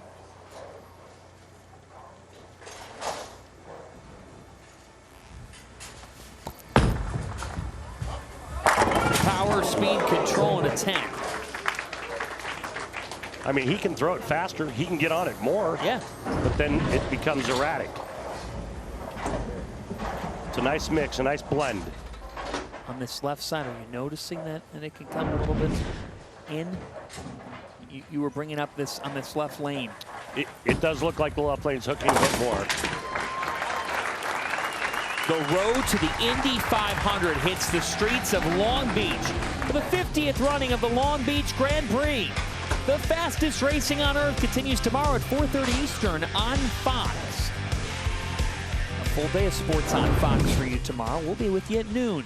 Power, speed, control, and attack. I mean, he can throw it faster. He can get on it more. Yeah. But then it becomes erratic. It's a nice mix, a nice blend. On this left side, are you noticing that it can come a little bit in? You were bringing up this on this left lane. It does look like the left lane's hooking a bit more. The road to the Indy 500 hits the streets of Long Beach for the 50th running of the Long Beach Grand Prix. The fastest racing on earth continues tomorrow at 4:30 Eastern on Fox. A full day of sports on Fox for you tomorrow. We'll be with you at noon.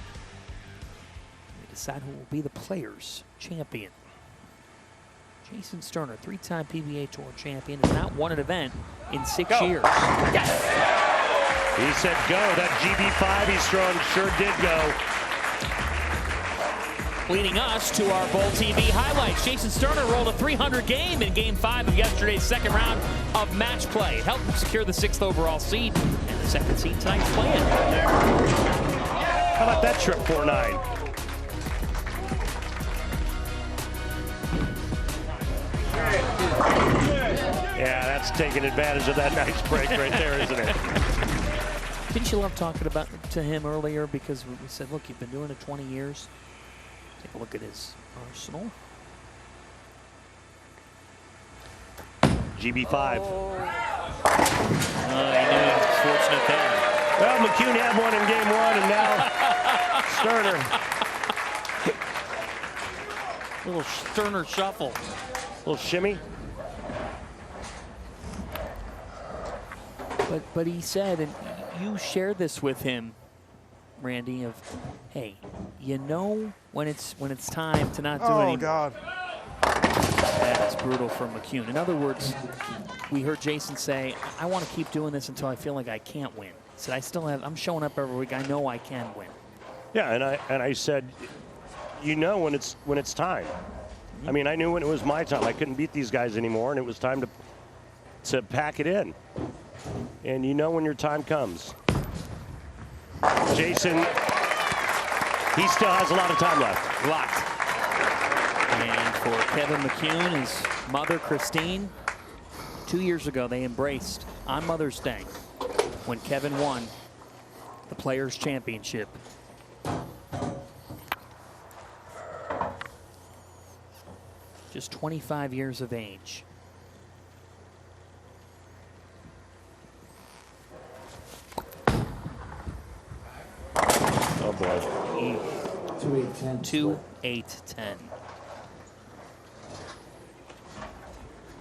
We decide who will be the Players' Champion. Jason Sterner, 3-time PBA Tour champion, has not won an event in 6 years. Yes! He said go. That GB5 he's throwing sure did go. Leading us to our Bowl TV highlights. Jason Sterner rolled a 300 game in Game 5 of yesterday's second round of match play. It helped him secure the 6th overall seed and the 2nd seed tonight's play-in. How about that trip 4-9? Yeah, that's taking advantage of that nice break right there, isn't it? Didn't you love talking about to him earlier because we said, look, you've been doing it 20 years. Take a look at his arsenal. GB5. He knew he was fortunate there. Well, McCune had one in Game 1, and now Sterner. Little Sterner shuffle. Little shimmy. But he said, and you shared this with him, Randy, of, hey, you know when it's time to not do it anymore. Oh, God. That is brutal for McCune. In other words, we heard Jason say, I want to keep doing this until I feel like I can't win. He said, I'm showing up every week. I know I can win. Yeah, and I said, you know when it's time. I mean, I knew when it was my time. I couldn't beat these guys anymore, and it was time to pack it in. And you know when your time comes. Jason, he still has a lot of time left. A lot. And for Kevin McCune, his mother, Christine, 2 years ago, they embraced on Mother's Day when Kevin won the Players' Championship. Just 25 years of age. Oh boy. 2-8-10.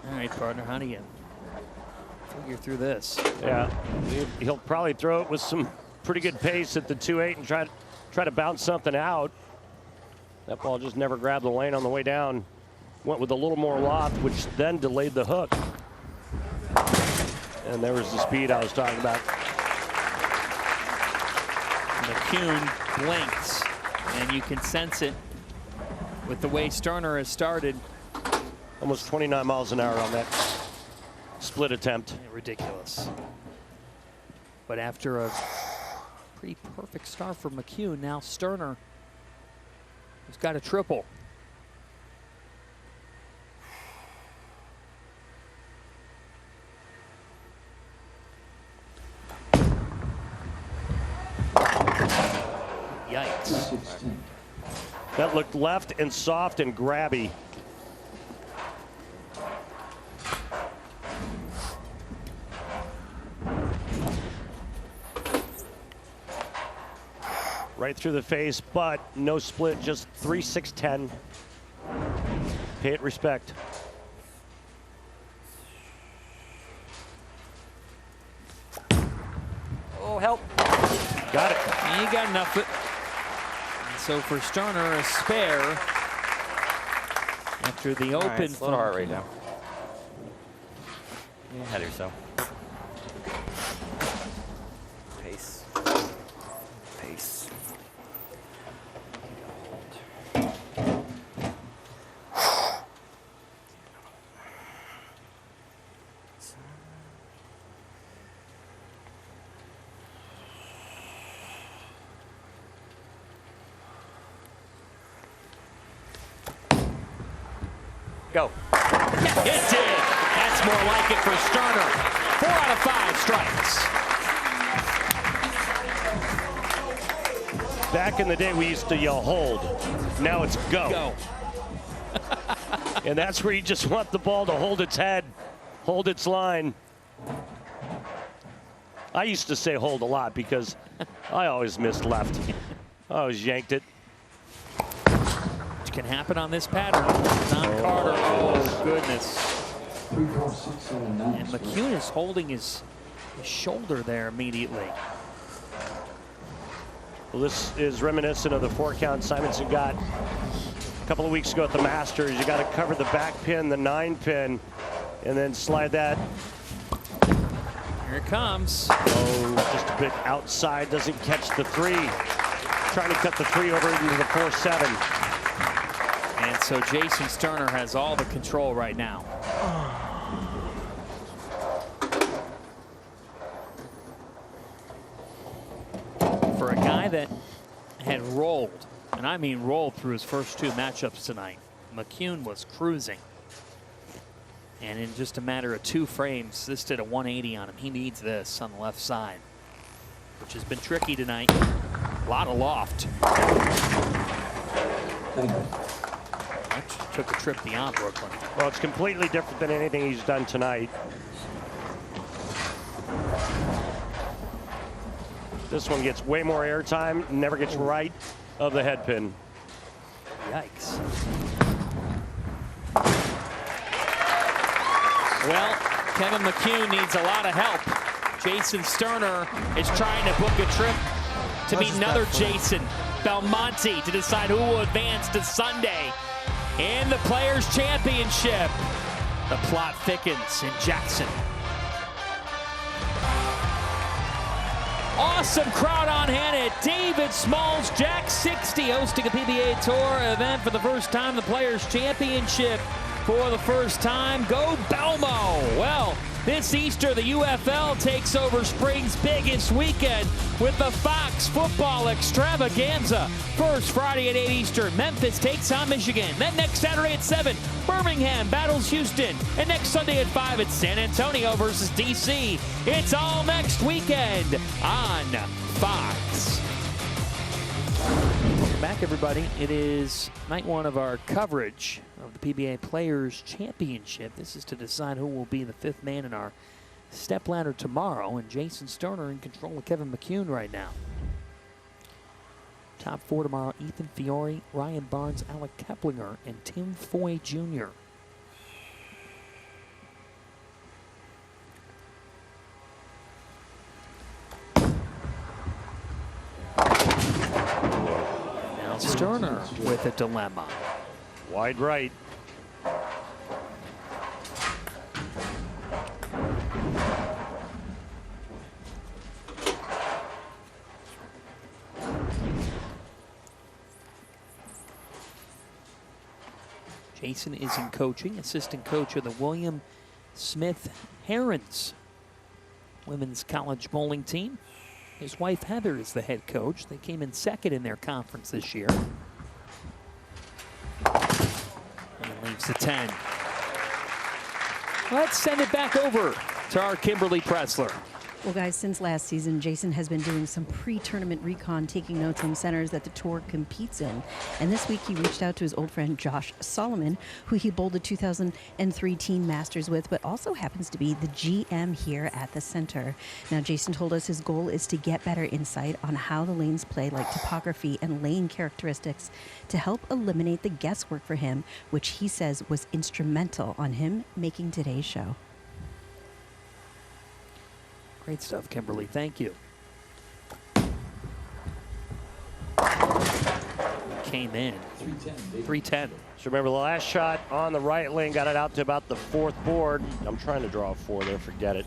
All right, partner, how do you figure through this? Yeah, he'll probably throw it with some pretty good pace at the 2-8 and try to bounce something out. That ball just never grabbed the lane on the way down. Went with a little more loft, which then delayed the hook. And there was the speed I was talking about. McCune blinks, and you can sense it with the way Sterner has started. Almost 29 miles an hour on that split attempt. Ridiculous. But after a pretty perfect start for McCune, now Sterner has got a triple. Yikes. That looked left and soft and grabby. Right through the face, but no split, just 3-6-10. Pay it respect. Oh, help. Got it. He got enough. And so for Sterner, a spare after the open. Slow the heart rate down. ahead of yourself. Pace. Pace. Go. It did. That's more like it for Sterner. 4 out of 5 strikes. Back in the day, we used to yell hold. Now it's go. Go. And that's where you just want the ball to hold its head, hold its line. I used to say hold a lot because I always missed left. I always yanked it. Which can happen on this pattern. Don Carter. Oh, goodness. And McCune is holding his shoulder there immediately. Well, this is reminiscent of the 4-count Simonson got a couple of weeks ago at the Masters. You got to cover the back pin, the 9-pin, and then slide that. Here it comes. Oh, just a bit outside, doesn't catch the 3. Trying to cut the 3 over into the 4-7. And so Jason Sterner has all the control right now. For a guy that had rolled, and I mean rolled through his first 2 matchups tonight, McCune was cruising. And in just a matter of 2 frames, this did a 180 on him. He needs this on the left side, which has been tricky tonight. A lot of loft. Took a trip beyond Brooklyn. Well, it's completely different than anything he's done tonight. This one gets way more airtime, never gets right of the head pin. Yikes. Well, Kevin McCune needs a lot of help. Jason Sterner is trying to book a trip to meet another Jason Belmonte to decide who will advance to Sunday in the Players' Championship. The plot thickens in Jackson. Awesome crowd on hand at David Small's Jack 60, hosting a PBA Tour event for the first time, the Players' Championship for the first time. Go Belmo! Well, this Easter, the UFL takes over spring's biggest weekend with the Fox Football Extravaganza. First Friday at 8 Eastern, Memphis takes on Michigan. Then next Saturday at 7, Birmingham battles Houston. And next Sunday at 5, it's San Antonio versus DC. It's all next weekend on Fox. Welcome back, everybody. It is night 1 of our coverage of the PBA Players' Championship. This is to decide who will be the 5th man in our stepladder tomorrow, and Jason Sterner in control of Kevin McCune right now. Top 4 tomorrow: Ethan Fiore, Ryan Barnes, Alec Keplinger, and Tim Foy Jr. Now Sterner with a dilemma. Wide right. Jason is in coaching, assistant coach of the William Smith Herons women's college bowling team. His wife Heather is the head coach. They came in 2nd in their conference this year. And it leaves the 10. Let's send it back over to our Kimberly Pressler. Well, guys, since last season, Jason has been doing some pre-tournament recon, taking notes on centers that the tour competes in. And this week, he reached out to his old friend Josh Solomon, who he bowled the 2003 Teen Masters with, but also happens to be the GM here at the center. Now, Jason told us his goal is to get better insight on how the lanes play, like topography and lane characteristics, to help eliminate the guesswork for him, which he says was instrumental on him making today's show. Great stuff, Kimberly. Thank you. came in. 310. So remember, the last shot on the right lane got it out to about the 4th board. I'm trying to draw a 4 there, forget it.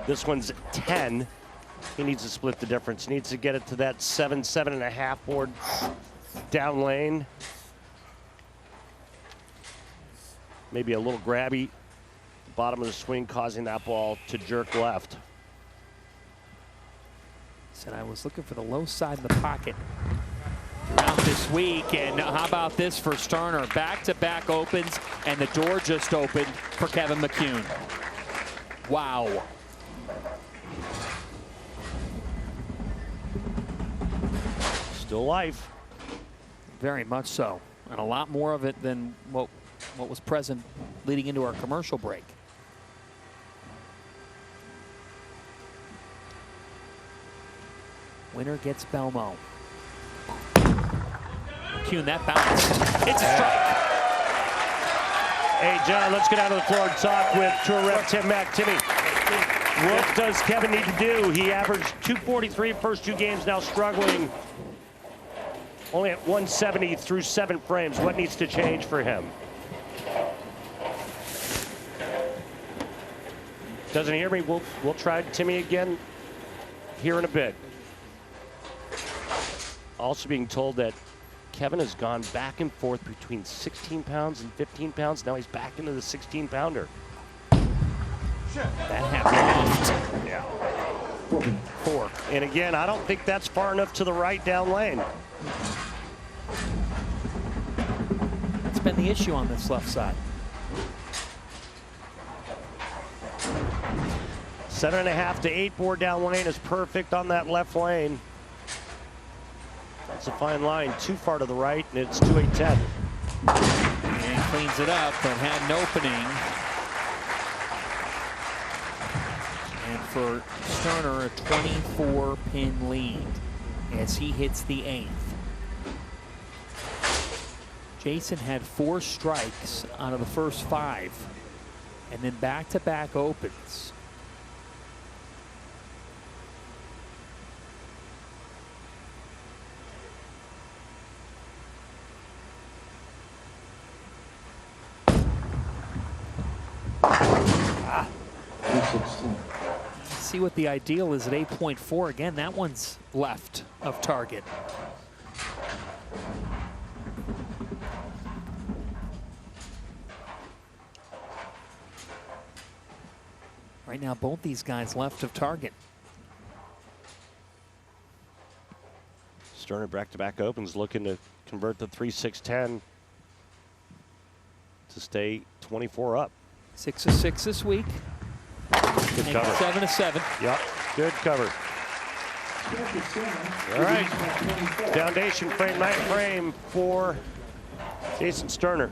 This one's 10. He needs to split the difference. Needs to get it to that 7.5 board down lane. Maybe a little grabby. Bottom of the swing causing that ball to jerk left. Said I was looking for the low side of the pocket throughout this week, and how about this for Sterner? Back-to-back opens, and the door just opened for Kevin McCune. Wow. Still life. Very much so, and a lot more of it than what was present leading into our commercial break. Winner gets Belmo. McCune, that bounce. It's a strike. Hey, John, let's get out of the floor and talk with Tour Rep Tim Mack. Timmy, what does Kevin need to do? He averaged 243 first 2 games, now struggling. Only at 170 through 7 frames. What needs to change for him? Doesn't hear me? We'll try Timmy again here in a bit. Also being told that Kevin has gone back and forth between 16 pounds and 15 pounds. Now he's back into the 16-pounder. That happened. Yeah. 4. And again, I don't think that's far enough to the right down lane. That's been the issue on this left side. 7.5 to 8 board down lane is perfect on that left lane. That's a fine line, too far to the right, and it's 2-8-10. And cleans it up, but had an opening. And for Sterner, a 24-pin lead as he hits the 8th. Jason had 4 strikes out of the first 5, and then back-to-back opens. See what the ideal is at 8.4. Again, that one's left of target. Right now, both these guys left of target. Sterner back-to-back opens, looking to convert the 3-6-10 to stay 24 up. 6 of 6 this week. Good and cover. 7 of 7. Yep, good cover. All right, foundation frame, 9th frame for Jason Sterner.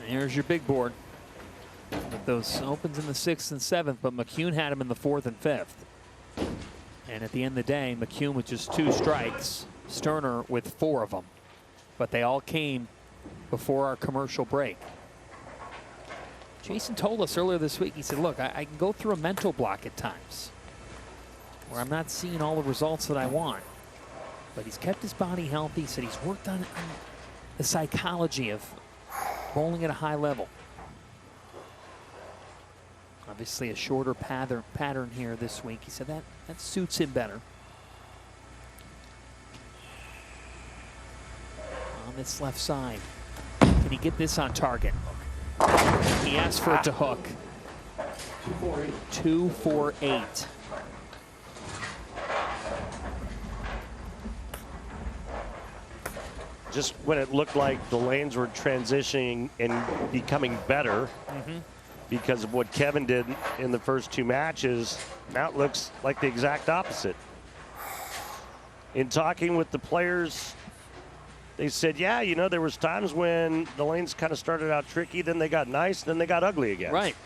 There's your big board. With those opens in the 6th and 7th, but McCune had him in the 4th and 5th. And at the end of the day, McCune with just 2 strikes, Sterner with 4 of them. But they all came before our commercial break. Jason told us earlier this week, he said, look, I can go through a mental block at times where I'm not seeing all the results that I want. But he's kept his body healthy. He said he's worked on the psychology of bowling at a high level. Obviously a shorter pattern here this week. He said that suits him better. On this left side, can he get this on target? He asked for it to hook. 2-4-8. Just when it looked like the lanes were transitioning and becoming better because of what Kevin did in the first 2 matches, now it looks like the exact opposite. In talking with the players, they said, yeah, you know, there was times when the lanes kind of started out tricky, then they got nice, then they got ugly again. Right.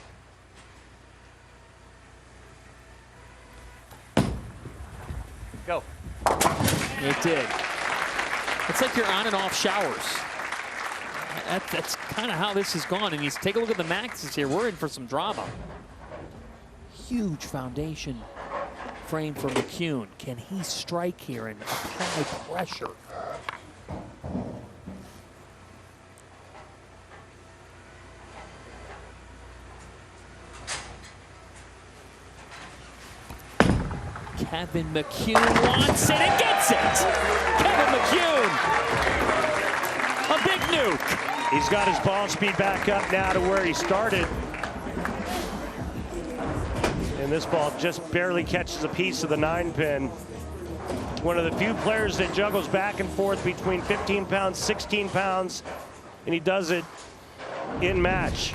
Go. It did. It's like you're on and off showers. That's kind of how this has gone. And you take a look at the maxes here. We're in for some drama. Huge foundation frame for McCune. Can he strike here and apply pressure? Kevin McCune wants it and gets it! Kevin McCune! A big nuke! He's got his ball speed back up now to where he started. And this ball just barely catches a piece of the 9-pin. One of the few players that juggles back and forth between 15 pounds, 16 pounds, and he does it in match.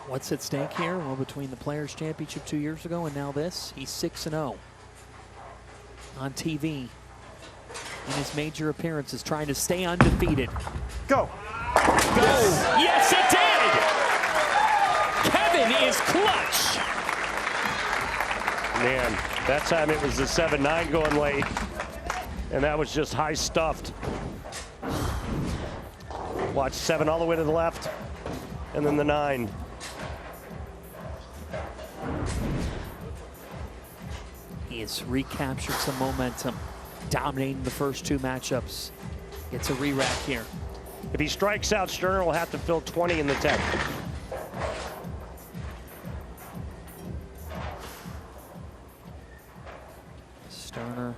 What's at stake here? Well, between the Players' Championship 2 years ago and now this, he's 6-0 on TV in his major appearances, trying to stay undefeated. Go! Go! Yes, it did! Kevin is clutch! Man, that time it was the 7-9 going late, and that was just high stuffed. Watch 7 all the way to the left, and then the 9. He has recaptured some momentum, dominating the first 2 matchups. Gets a re-rack here. If he strikes out, Sterner will have to fill 20 in the 10th. Sterner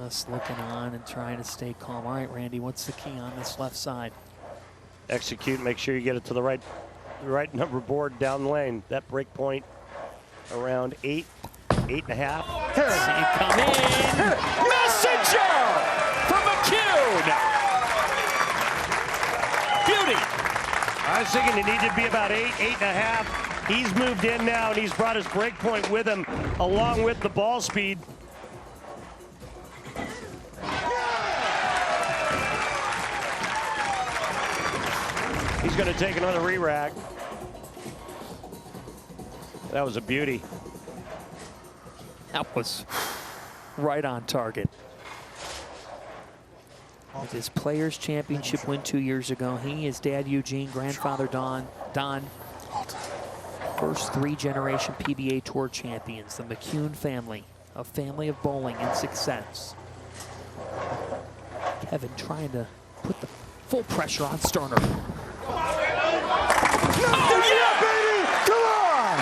just looking on and trying to stay calm. All right, Randy, what's the key on this left side? Execute, make sure you get it to the right number board down the lane. That break point around 8, 8.5. See it come in. Messenger from McCune. Beauty. I was thinking it needed to be about 8, 8.5. He's moved in now, and he's brought his break point with him, along with the ball speed. He's going to take another re-rack. That was a beauty. That was right on target. With his Players' Championship win 2 years ago, he, his dad Eugene, grandfather Don, first 3-generation PBA Tour champions, the McCune family, a family of bowling and success. Kevin trying to put the full pressure on Sterner. Oh, yeah, baby! Come on!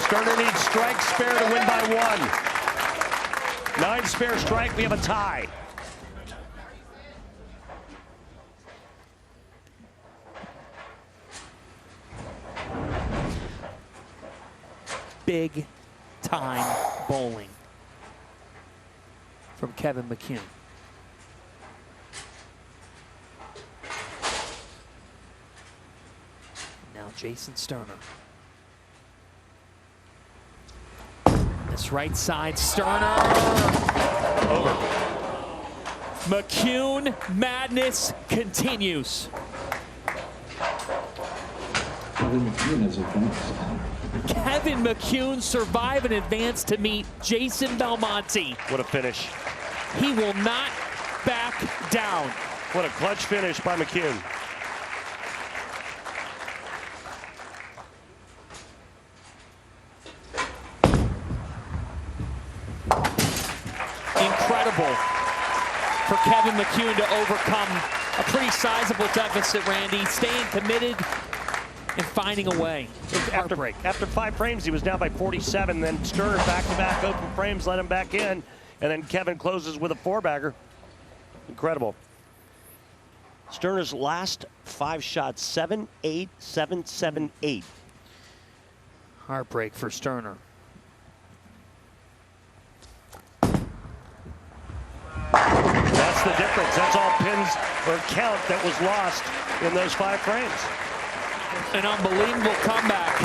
Sterner needs strike spare to win by 1. 9 spare strike, we have a tie. Big time bowling from Kevin McCune. Now Jason Sterner. This right side, Sterner. Over. McCune madness continues. Kevin McCune survive and advance to meet Jason Belmonte. What a finish. He will not back down. What a clutch finish by McCune. Incredible for Kevin McCune to overcome a pretty sizable deficit, Randy, staying committed and finding a way. After 5 frames, he was down by 47. Then Sterner back-to-back open frames, let him back in, and then Kevin closes with a 4-bagger. Incredible. Sterner's last 5 shots, 7, 8, 7, 7, 8. Heartbreak for Sterner. That's the difference. That's all pins or count that was lost in those 5 frames. An unbelievable comeback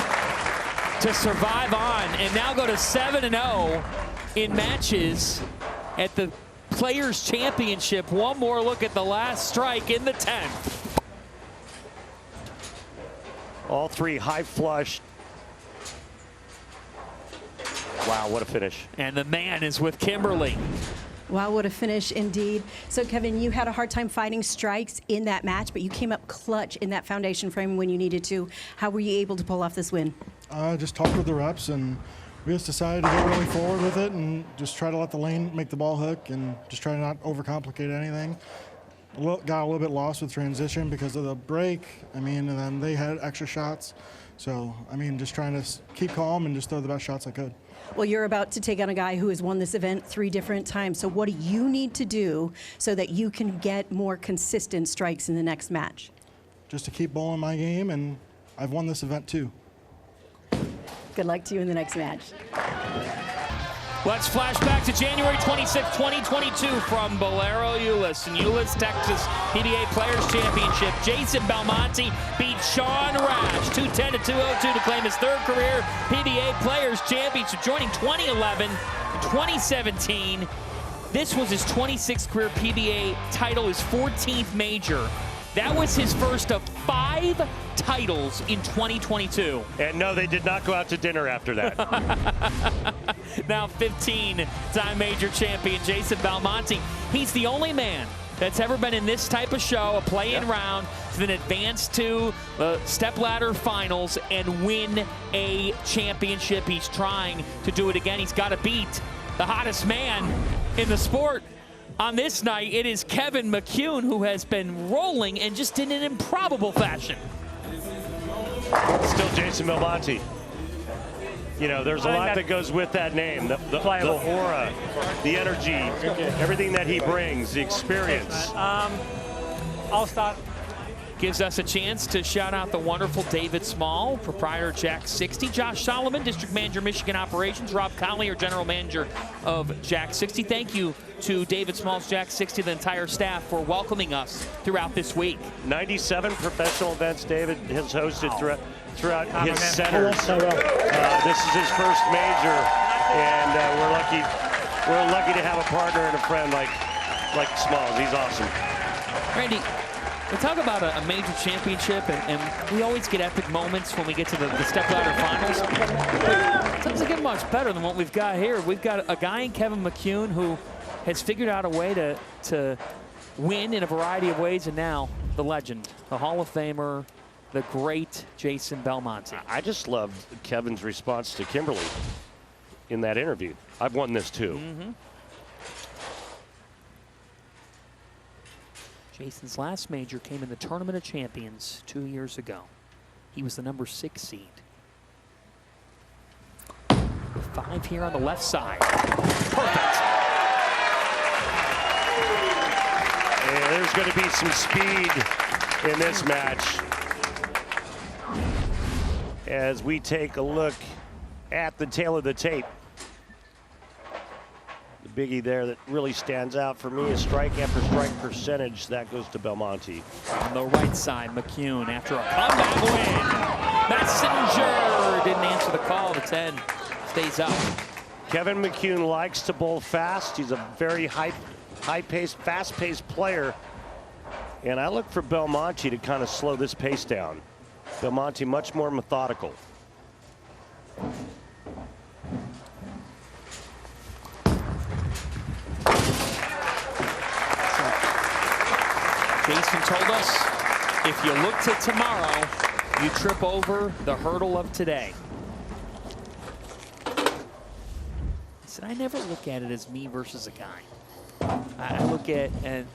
to survive on and now go to 7-0 in matches at the Players' Championship. One more look at the last strike in the 10th. All 3 high flush. Wow, what a finish. And the man is with Kimberly. Wow, what a finish indeed. So, Kevin, you had a hard time finding strikes in that match, but you came up clutch in that foundation frame when you needed to. How were you able to pull off this win? Just talked with the reps, and we just decided to go really forward with it and just try to let the lane make the ball hook and just try to not overcomplicate anything. Got a little bit lost with transition because of the break, and then they had extra shots. So, just trying to keep calm and just throw the best shots I could. Well, you're about to take on a guy who has won this event 3 different times. So what do you need to do so that you can get more consistent strikes in the next match? Just to keep bowling my game, and I've won this event too. Good luck to you in the next match. Let's flash back to January 26, 2022 from Bolero, Euless. In Euless, Texas PBA Players Championship, Jason Belmonte beat Sean Rash 210 to 202 to claim his 3rd career PBA Players Championship, joining 2011 and 2017. This was his 26th career PBA title, his 14th major. That was his first of 5 titles in 2022. And no, they did not go out to dinner after that. Now 15-time major champion Jason Belmonte. He's the only man that's ever been in this type of show, a play-in round, to then advance to the stepladder finals and win a championship. He's trying to do it again. He's got to beat the hottest man in the sport. On this night, it is Kevin McCune, who has been rolling and just in an improbable fashion. Still Jason Belmonte. There's a lot that goes with that name. The aura, the energy, everything that he brings, the experience. I'll start. Gives us a chance to shout out the wonderful David Small, proprietor Jack 60, Josh Solomon, District Manager, Michigan Operations, Rob Conley, General Manager of Jack 60. Thank you to David Small's Jack 60, the entire staff, for welcoming us throughout this week. 97 professional events David has hosted throughout his centers. This is his first major, and we're lucky to have a partner and a friend like Smalls. He's awesome. Randy, we talk about a major championship, and we always get epic moments when we get to the stepladder finals. But it doesn't get much better than what we've got here. We've got a guy in Kevin McCune who has figured out a way to win in a variety of ways, and now the legend, the Hall of Famer, the great Jason Belmonte. I just loved Kevin's response to Kimberly in that interview. I've won this too. Jason's last major came in the Tournament of Champions 2 years ago. He was the number 6 seed. 5 here on the left side. Perfect. Yeah, there's going to be some speed in this match as we take a look at the tail of the tape. The biggie there that really stands out for me is strike after strike percentage. That goes to Belmonte. On the right side, McCune after a comeback win. Messenger didn't answer the call. The 10 stays up. Kevin McCune likes to bowl fast. He's a very high-paced, fast-paced player. And I look for Belmonte to kind of slow this pace down. Belmonte much more methodical. Jason told us, if you look to tomorrow, you trip over the hurdle of today. He said, I never look at it as me versus a guy. I look at it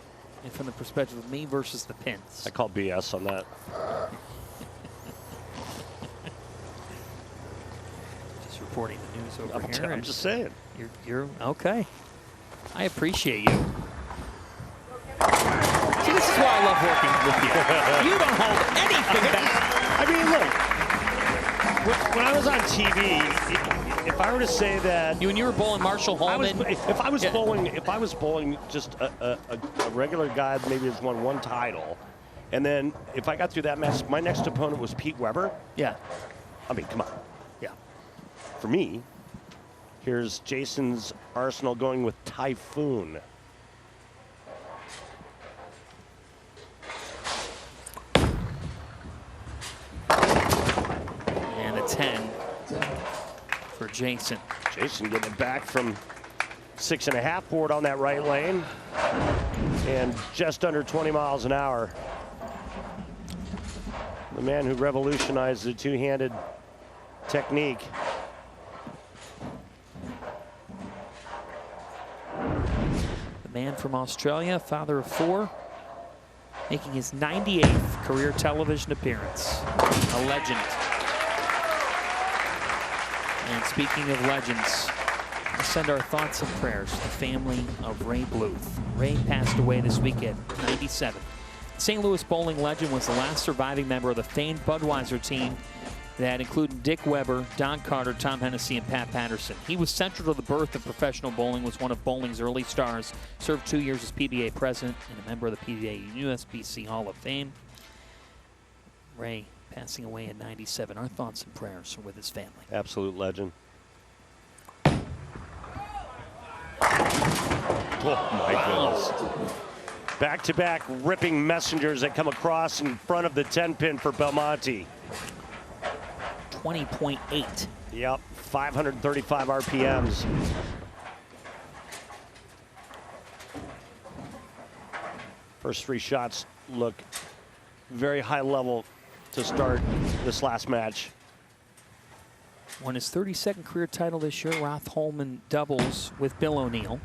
from the perspective of me versus the pins. I call BS on that. Just reporting the news over here. I'm just saying. You're okay. I appreciate you. See, this is why I love working with you. You don't hold anything back. I mean, look, when I was on TV, if I were to say that when you were bowling Marshall Holman, if I was bowling just a regular guy, maybe has won 1 title, and then if I got through that match, my next opponent was Pete Weber. Yeah. I mean, come on. Yeah. For me, here's Jason's arsenal going with Typhoon. And a 10 for Jason. Jason getting it back from 6.5 board on that right lane, and just under 20 miles an hour. The man who revolutionized the two-handed technique. The man from Australia, father of 4, making his 98th career television appearance. A legend. And speaking of legends, we send our thoughts and prayers to the family of Ray Bluth. Ray passed away this weekend, 97. St. Louis bowling legend was the last surviving member of the famed Budweiser team that included Dick Weber, Don Carter, Tom Hennessy, and Pat Patterson. He was central to the birth of professional bowling, was one of bowling's early stars, served 2 years as PBA president and a member of the PBA USBC Hall of Fame. Ray passing away at 97. Our thoughts and prayers are with his family. Absolute legend. Oh my goodness. Back-to-back ripping messengers that come across in front of the 10-pin for Belmonte. 20.8. Yep, 535 RPMs. First 3 shots look very high level to start this last match. Won his 32nd career title this year, Roth Holman doubles with Bill O'Neill.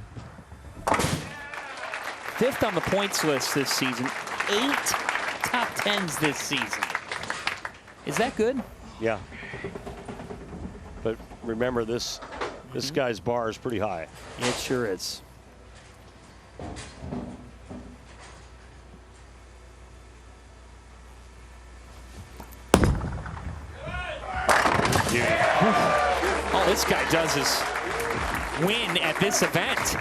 5th on the points list this season. 8 top 10s this season. Is that good? Yeah. But remember, this guy's bar is pretty high. It sure is. All this guy does is win at this event.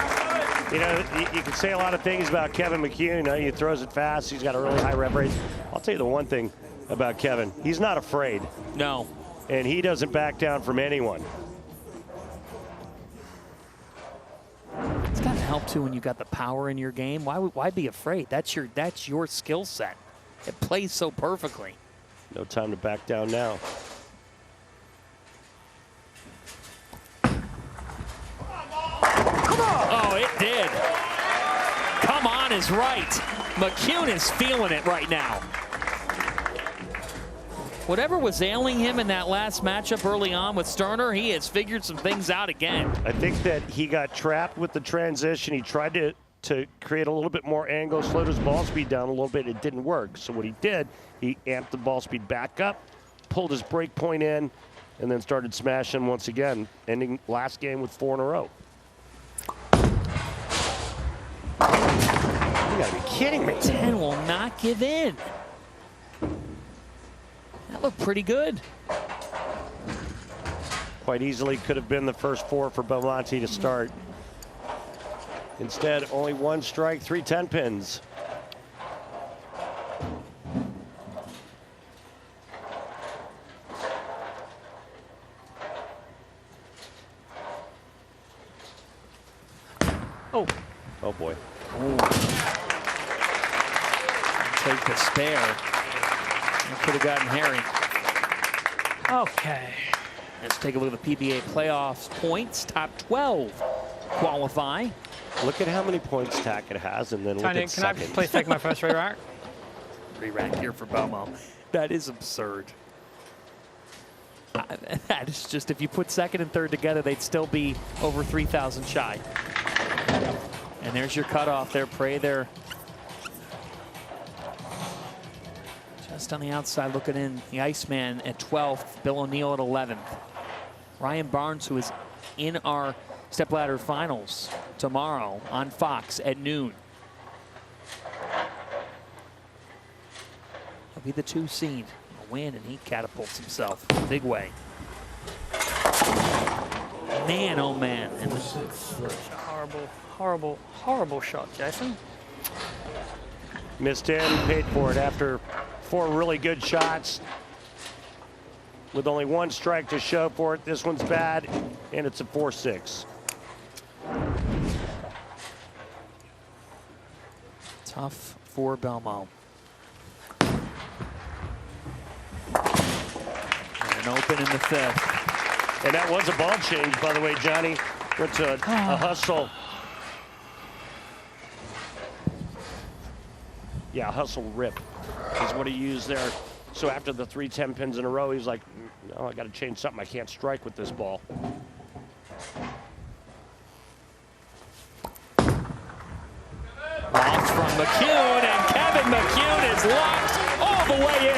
You know, you can say a lot of things about Kevin McHugh. You know, he throws it fast. He's got a really high rev rate. I'll tell you the one thing about Kevin. He's not afraid. No. And he doesn't back down from anyone. It's got to help too when you got the power in your game. Why be afraid? That's your skill set. It plays so perfectly. No time to back down now. Oh, it did. Come on is right. McCune is feeling it right now. Whatever was ailing him in that last matchup early on with Sterner, he has figured some things out again. I think that he got trapped with the transition. He tried to create a little bit more angle, slowed his ball speed down a little bit. It didn't work. So what he did, he amped the ball speed back up, pulled his break point in, and then started smashing once again, ending last game with 4 in a row. You gotta be kidding me. 10 will not give in. That looked pretty good. Quite easily could have been the first 4 for Belmonte to start. Instead, only 1 strike, 3 10-pins. Oh. Oh boy. Ooh. Take the spare. Could have gotten hairy. Okay. Let's take a look at the PBA playoffs points. Top 12 qualify. Look at how many points Tackett has, and then Tony, look at can I second. please take my first re-rack? Re-rack here for Belmo. That is absurd. That is just, if you put second and third together, they'd still be over 3,000 shy. And there's your cutoff there, Prey there. Just on the outside looking in, the Iceman at 12th, Bill O'Neill at 11th. Ryan Barnes, who is in our stepladder finals tomorrow on Fox at noon. He'll be the 2 seed. A win, and he catapults himself in a big way. Man, oh man. And Such a horrible, horrible, horrible shot, Jason. Missed in, paid for it after 4 really good shots. With only 1 strike to show for it. This one's bad, and it's a 4-6. Tough for Belmo. And open in the 5th. And that was a ball change, by the way, Johnny. Went to a hustle. Yeah, hustle rip is what he used there. So after the 3 10 pins in a row, he's like, no, I got to change something. I can't strike with this ball. Lost from McCune, and Kevin McCune is locked all the way in.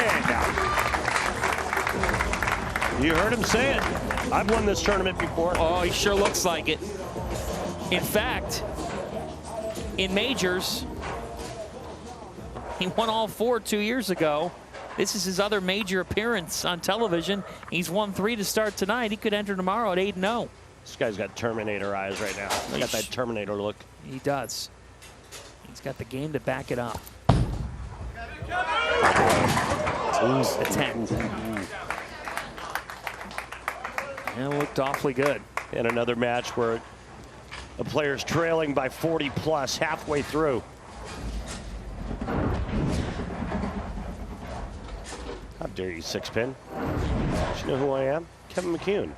You heard him say it. I've won this tournament before. Oh, he sure looks like it. In fact, in majors, he won all 4 2 years ago. This is his other major appearance on television. He's won 3 to start tonight. He could enter tomorrow at 8-0. This guy's got Terminator eyes right now. He got that Terminator look. He does. He's got the game to back it up. Attempt. And it looked awfully good. In another match where a player's trailing by 40 plus halfway through. How dare you, 6-pin? Do you know who I am? Kevin McCune.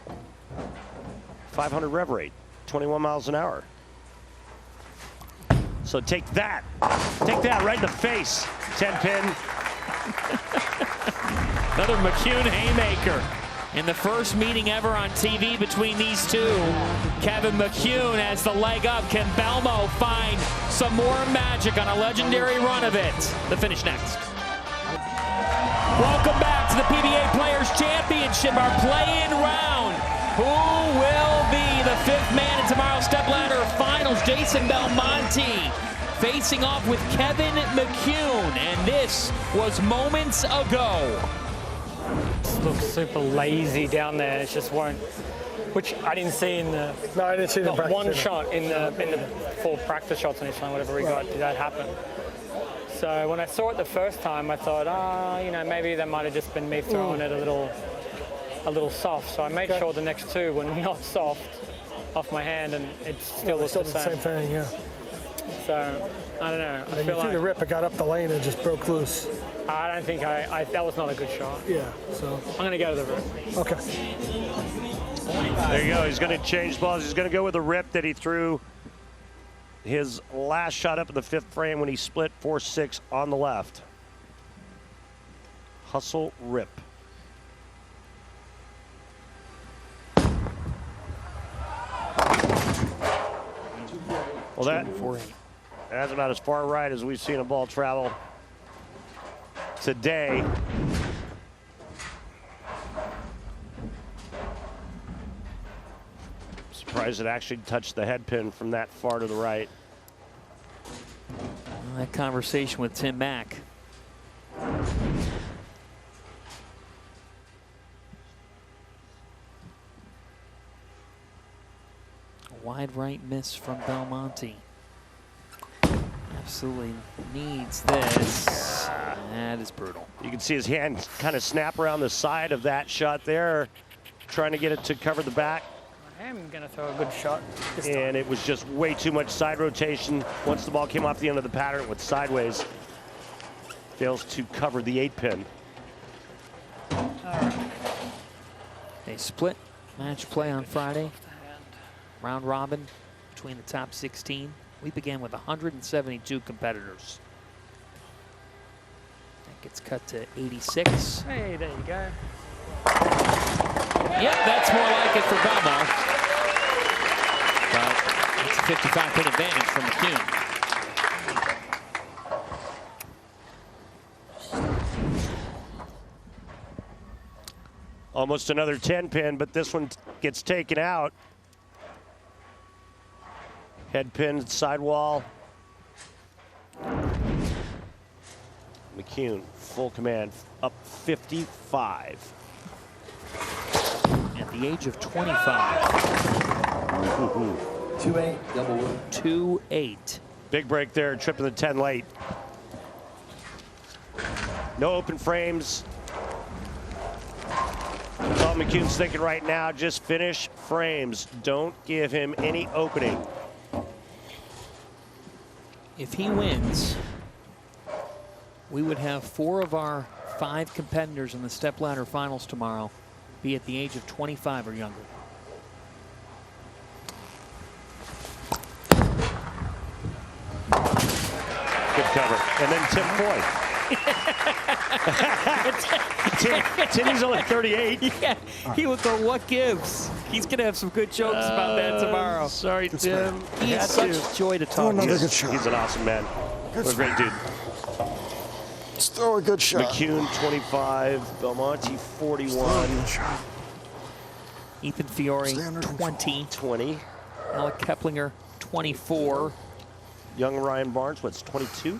500 rev rate, 21 miles an hour. So take that. Take that right in the face, 10-pin. Another McCune haymaker. In the first meeting ever on TV between these two, Kevin McCune has the leg up. Can Belmo find some more magic on a legendary run of it? The finish next. Welcome back to the PBA Players Championship, our play-in round. Who will be the 5th man in tomorrow's stepladder finals? Jason Belmonte facing off with Kevin McCune, and this was moments ago. Looks super lazy down there. It just won't, which I didn't see in the. No, I didn't see the practice. One shot in the 4 practice shots on each line, whatever we got. Did that happen? So when I saw it the first time, I thought, you know, maybe that might have just been me throwing it a little soft. So I made sure the next 2 were not soft off my hand, and it still was the same thing. Yeah. So I don't know. I feel you threw the rip, it got up the lane and just broke loose. I don't think that was not a good shot. Yeah. So I'm going to go to the rip. Okay. There you go. He's going to change balls. He's going to go with the rip that he threw his last shot up in the 5th frame when he split 4-6 on the left. Hustle rip. Well, that's about as far right as we've seen a ball travel today. Surprised it actually touched the head pin from that far to the right. That conversation with Tim Mack. A wide right miss from Belmonte. Absolutely needs this. That is brutal. You can see his hand kind of snap around the side of that shot there, trying to get it to cover the back. I am going to throw a good shot this time. And it was just way too much side rotation. Once the ball came off the end of the pattern, it went sideways. Fails to cover the 8-pin. They split match play on Friday. Round robin between the top 16. We began with 172 competitors. That gets cut to 86. Hey, there you go. Yep, that's more like it for Belmo. But it's a 55-pin advantage for McCune. Almost another 10-pin, but this one gets taken out. Head pin, sidewall. McCune, full command, up 55. At the age of 25. 2-8, double win. 2-8. Big break there, tripping the 10 late. No open frames. That's all McCune's thinking right now, just finish frames. Don't give him any opening. If he wins, we would have 4 of our 5 competitors in the stepladder finals tomorrow be at the age of 25 or younger. cover. And then Tim Foy. Timmy's only 38. Yeah, he will go, what gives? He's going to have some good jokes about that tomorrow. Sorry, Tim. He is such a joy to talk to. He's an awesome man. What a great dude. Let's throw a good shot. McCune, 25. Belmonte, 41. Ethan Fiore, 20. Alec Keplinger, 24. Young Ryan Barnes, what's 22?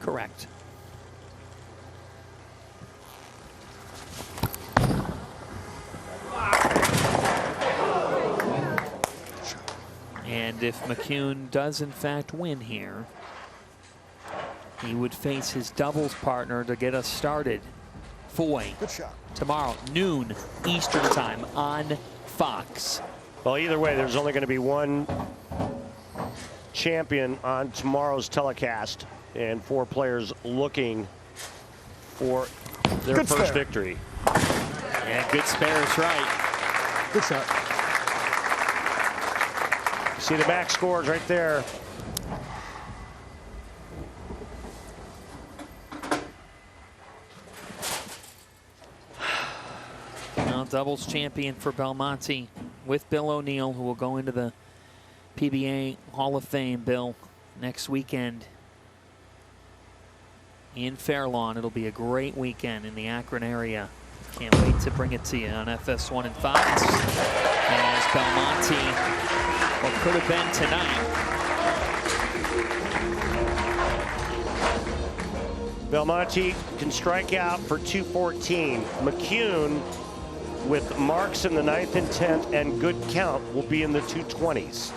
Correct. And if McCune does in fact win here, he would face his doubles partner to get us started. Foy. Good shot. Tomorrow, noon Eastern time on Fox. Well, either way, there's only going to be one champion on tomorrow's telecast, and 4 players looking for their Good first spare. victory. Yeah, good spare is right. Good shot. See the back scores right there. Now doubles champion for Belmonte with Bill O'Neill, who will go into the PBA Hall of Fame, Bill, next weekend in Fairlawn. It'll be a great weekend in the Akron area. Can't wait to bring it to you on FS1 and Fox. As Belmonte, what could have been tonight. Belmonte can strike out for 214. McCune, with marks in the 9th and 10th and good count, will be in the 220s.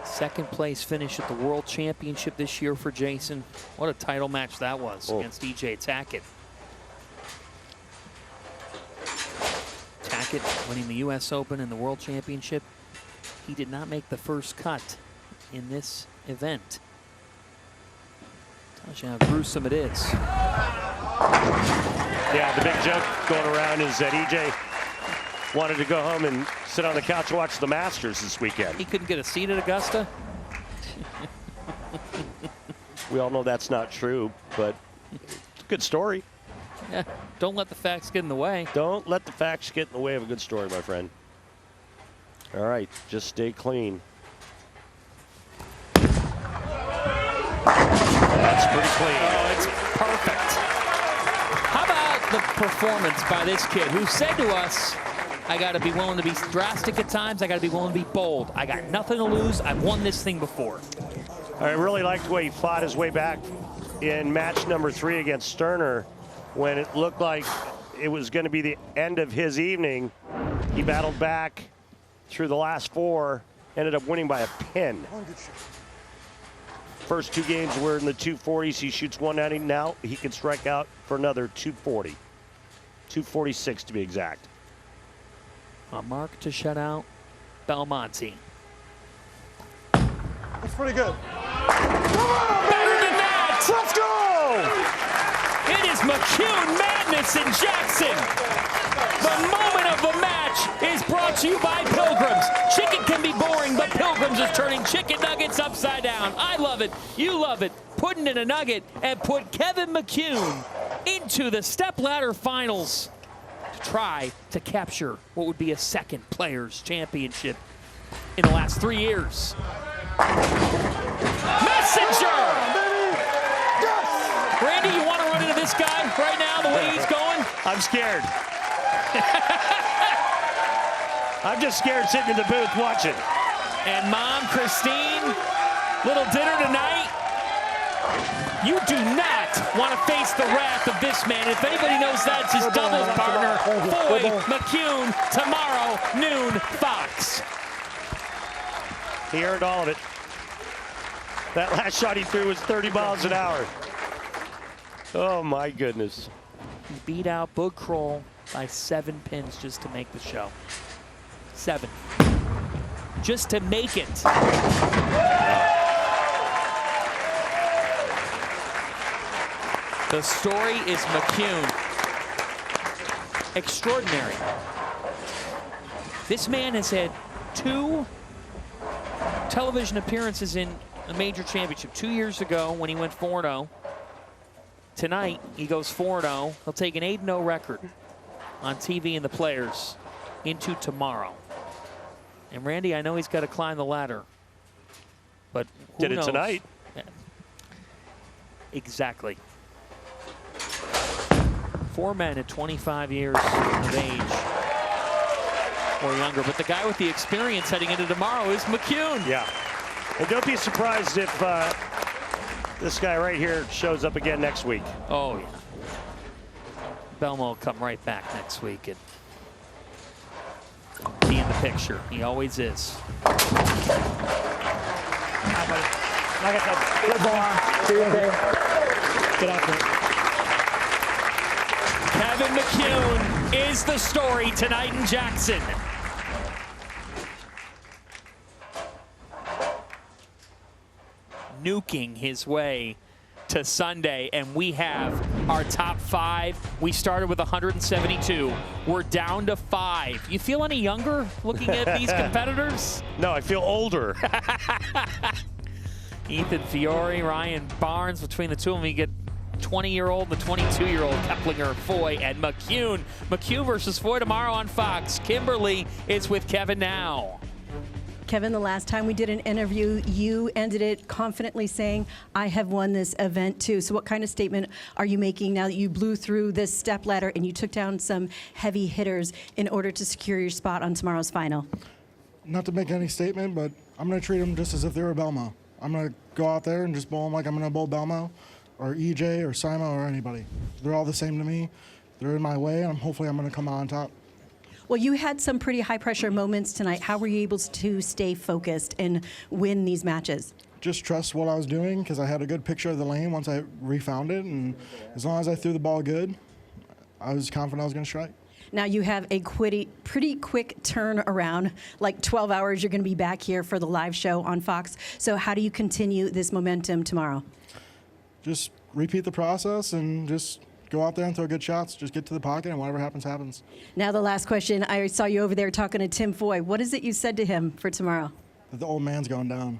Second place finish at the World Championship this year for Jason. What a title match that was against EJ Tackett. Tackett winning the US Open and the World Championship. He did not make the first cut in this event. Tells you how gruesome it is. Yeah, the big joke going around is that EJ wanted to go home and sit on the couch and watch the Masters this weekend. He couldn't get a seat at Augusta. We all know that's not true, but it's a good story. Yeah, don't let the facts get in the way. Don't let the facts get in the way of a good story, my friend. All right, just stay clean. That's pretty clean. Oh, it's perfect. How about the performance by this kid who said to us, I got to be willing to be drastic at times. I got to be willing to be bold. I got nothing to lose. I've won this thing before. I really liked the way he fought his way back in match number 3 against Sterner when it looked like it was going to be the end of his evening. He battled back through the last 4, ended up winning by a pin. First 2 games were in the 240s. He shoots 190. Now he can strike out for another 240. 246 to be exact. A mark to shut out Belmonte. That's pretty good. Better than that! Let's go! It is McCune madness in Jackson. The moment of the match is brought to you by Pilgrims. Chicken can be boring, but Pilgrims is turning chicken nuggets upside down. I love it. You love it. Putting in a nugget and put Kevin McCune into the stepladder finals to try to capture what would be a second Players Championship in the last 3 years. Messenger! Randy, you want to run into this guy right now the way he's going? I'm scared. I'm just scared sitting in the booth watching. And Mom, Christine, little dinner tonight. You do not want to face the wrath of this man. If anybody knows that, it's his doubles partner, Foy McCune, tomorrow, noon, Fox. He earned all of it. That last shot he threw was 30 miles an hour. Oh, my goodness. He beat out Boog Kroll by 7 pins just to make the show. 7. Just to make it. The story is McCune. Extraordinary. This man has had 2 television appearances in a major championship. 2 years ago when he went 4-0. Tonight, he goes 4-0. He'll take an 8-0 record on TV and the players into tomorrow. And Randy, I know he's got to climb the ladder, but who Did it knows? tonight. Yeah. Exactly. 4 men at 25 years of age or younger, but the guy with the experience heading into tomorrow is McCune. Yeah. And don't be surprised if this guy right here shows up again next week. Oh, yeah. Belmo will come right back next week and be in the picture. He always is. Like I said, good ball. Tuesday. Get out there. Kevin McCune is the story tonight in Jackson. Nuking his way to Sunday, and we have our top 5. We started with 172. We're down to 5. You feel any younger looking at these competitors? No, I feel older. Ethan Fiore, Ryan Barnes, between the two of them, you get 20-year-old, the 22-year-old Keplinger, Foy, and McCune. McCune versus Foy tomorrow on Fox. Kimberly is with Kevin now. Kevin, the last time we did an interview, you ended it confidently saying, I have won this event too. So what kind of statement are you making now that you blew through this stepladder and you took down some heavy hitters in order to secure your spot on tomorrow's final? Not to make any statement, but I'm going to treat them just as if they were Belmo. I'm going to go out there and just bowl them like I'm going to bowl Belmo or EJ or Simo or anybody. They're all the same to me. They're in my way, and hopefully I'm going to come out on top. Well, you had some pretty high-pressure moments tonight. How were you able to stay focused and win these matches? Just trust what I was doing because I had a good picture of the lane once I refound it, and as long as I threw the ball good, I was confident I was going to strike. Now you have a pretty quick turnaround, like 12 hours. You're going to be back here for the live show on Fox. So how do you continue this momentum tomorrow? Just repeat the process and just go out there and throw good shots. Just get to the pocket, and whatever happens, happens. Now the last question. I saw you over there talking to Tim Foy. What is it you said to him for tomorrow? That the old man's going down.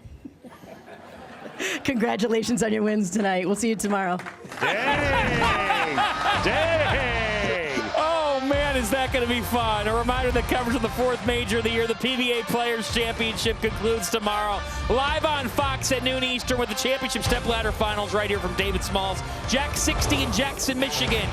Congratulations on your wins tonight. We'll see you tomorrow. Dang! Dang! Oh, man, is that going to be fun. A reminder that coverage of the 4th major of the year, the PBA Players Championship, concludes tomorrow. Live on Fox at noon Eastern with the championship stepladder finals right here from David Smalls, Jack 60 in Jackson, Michigan.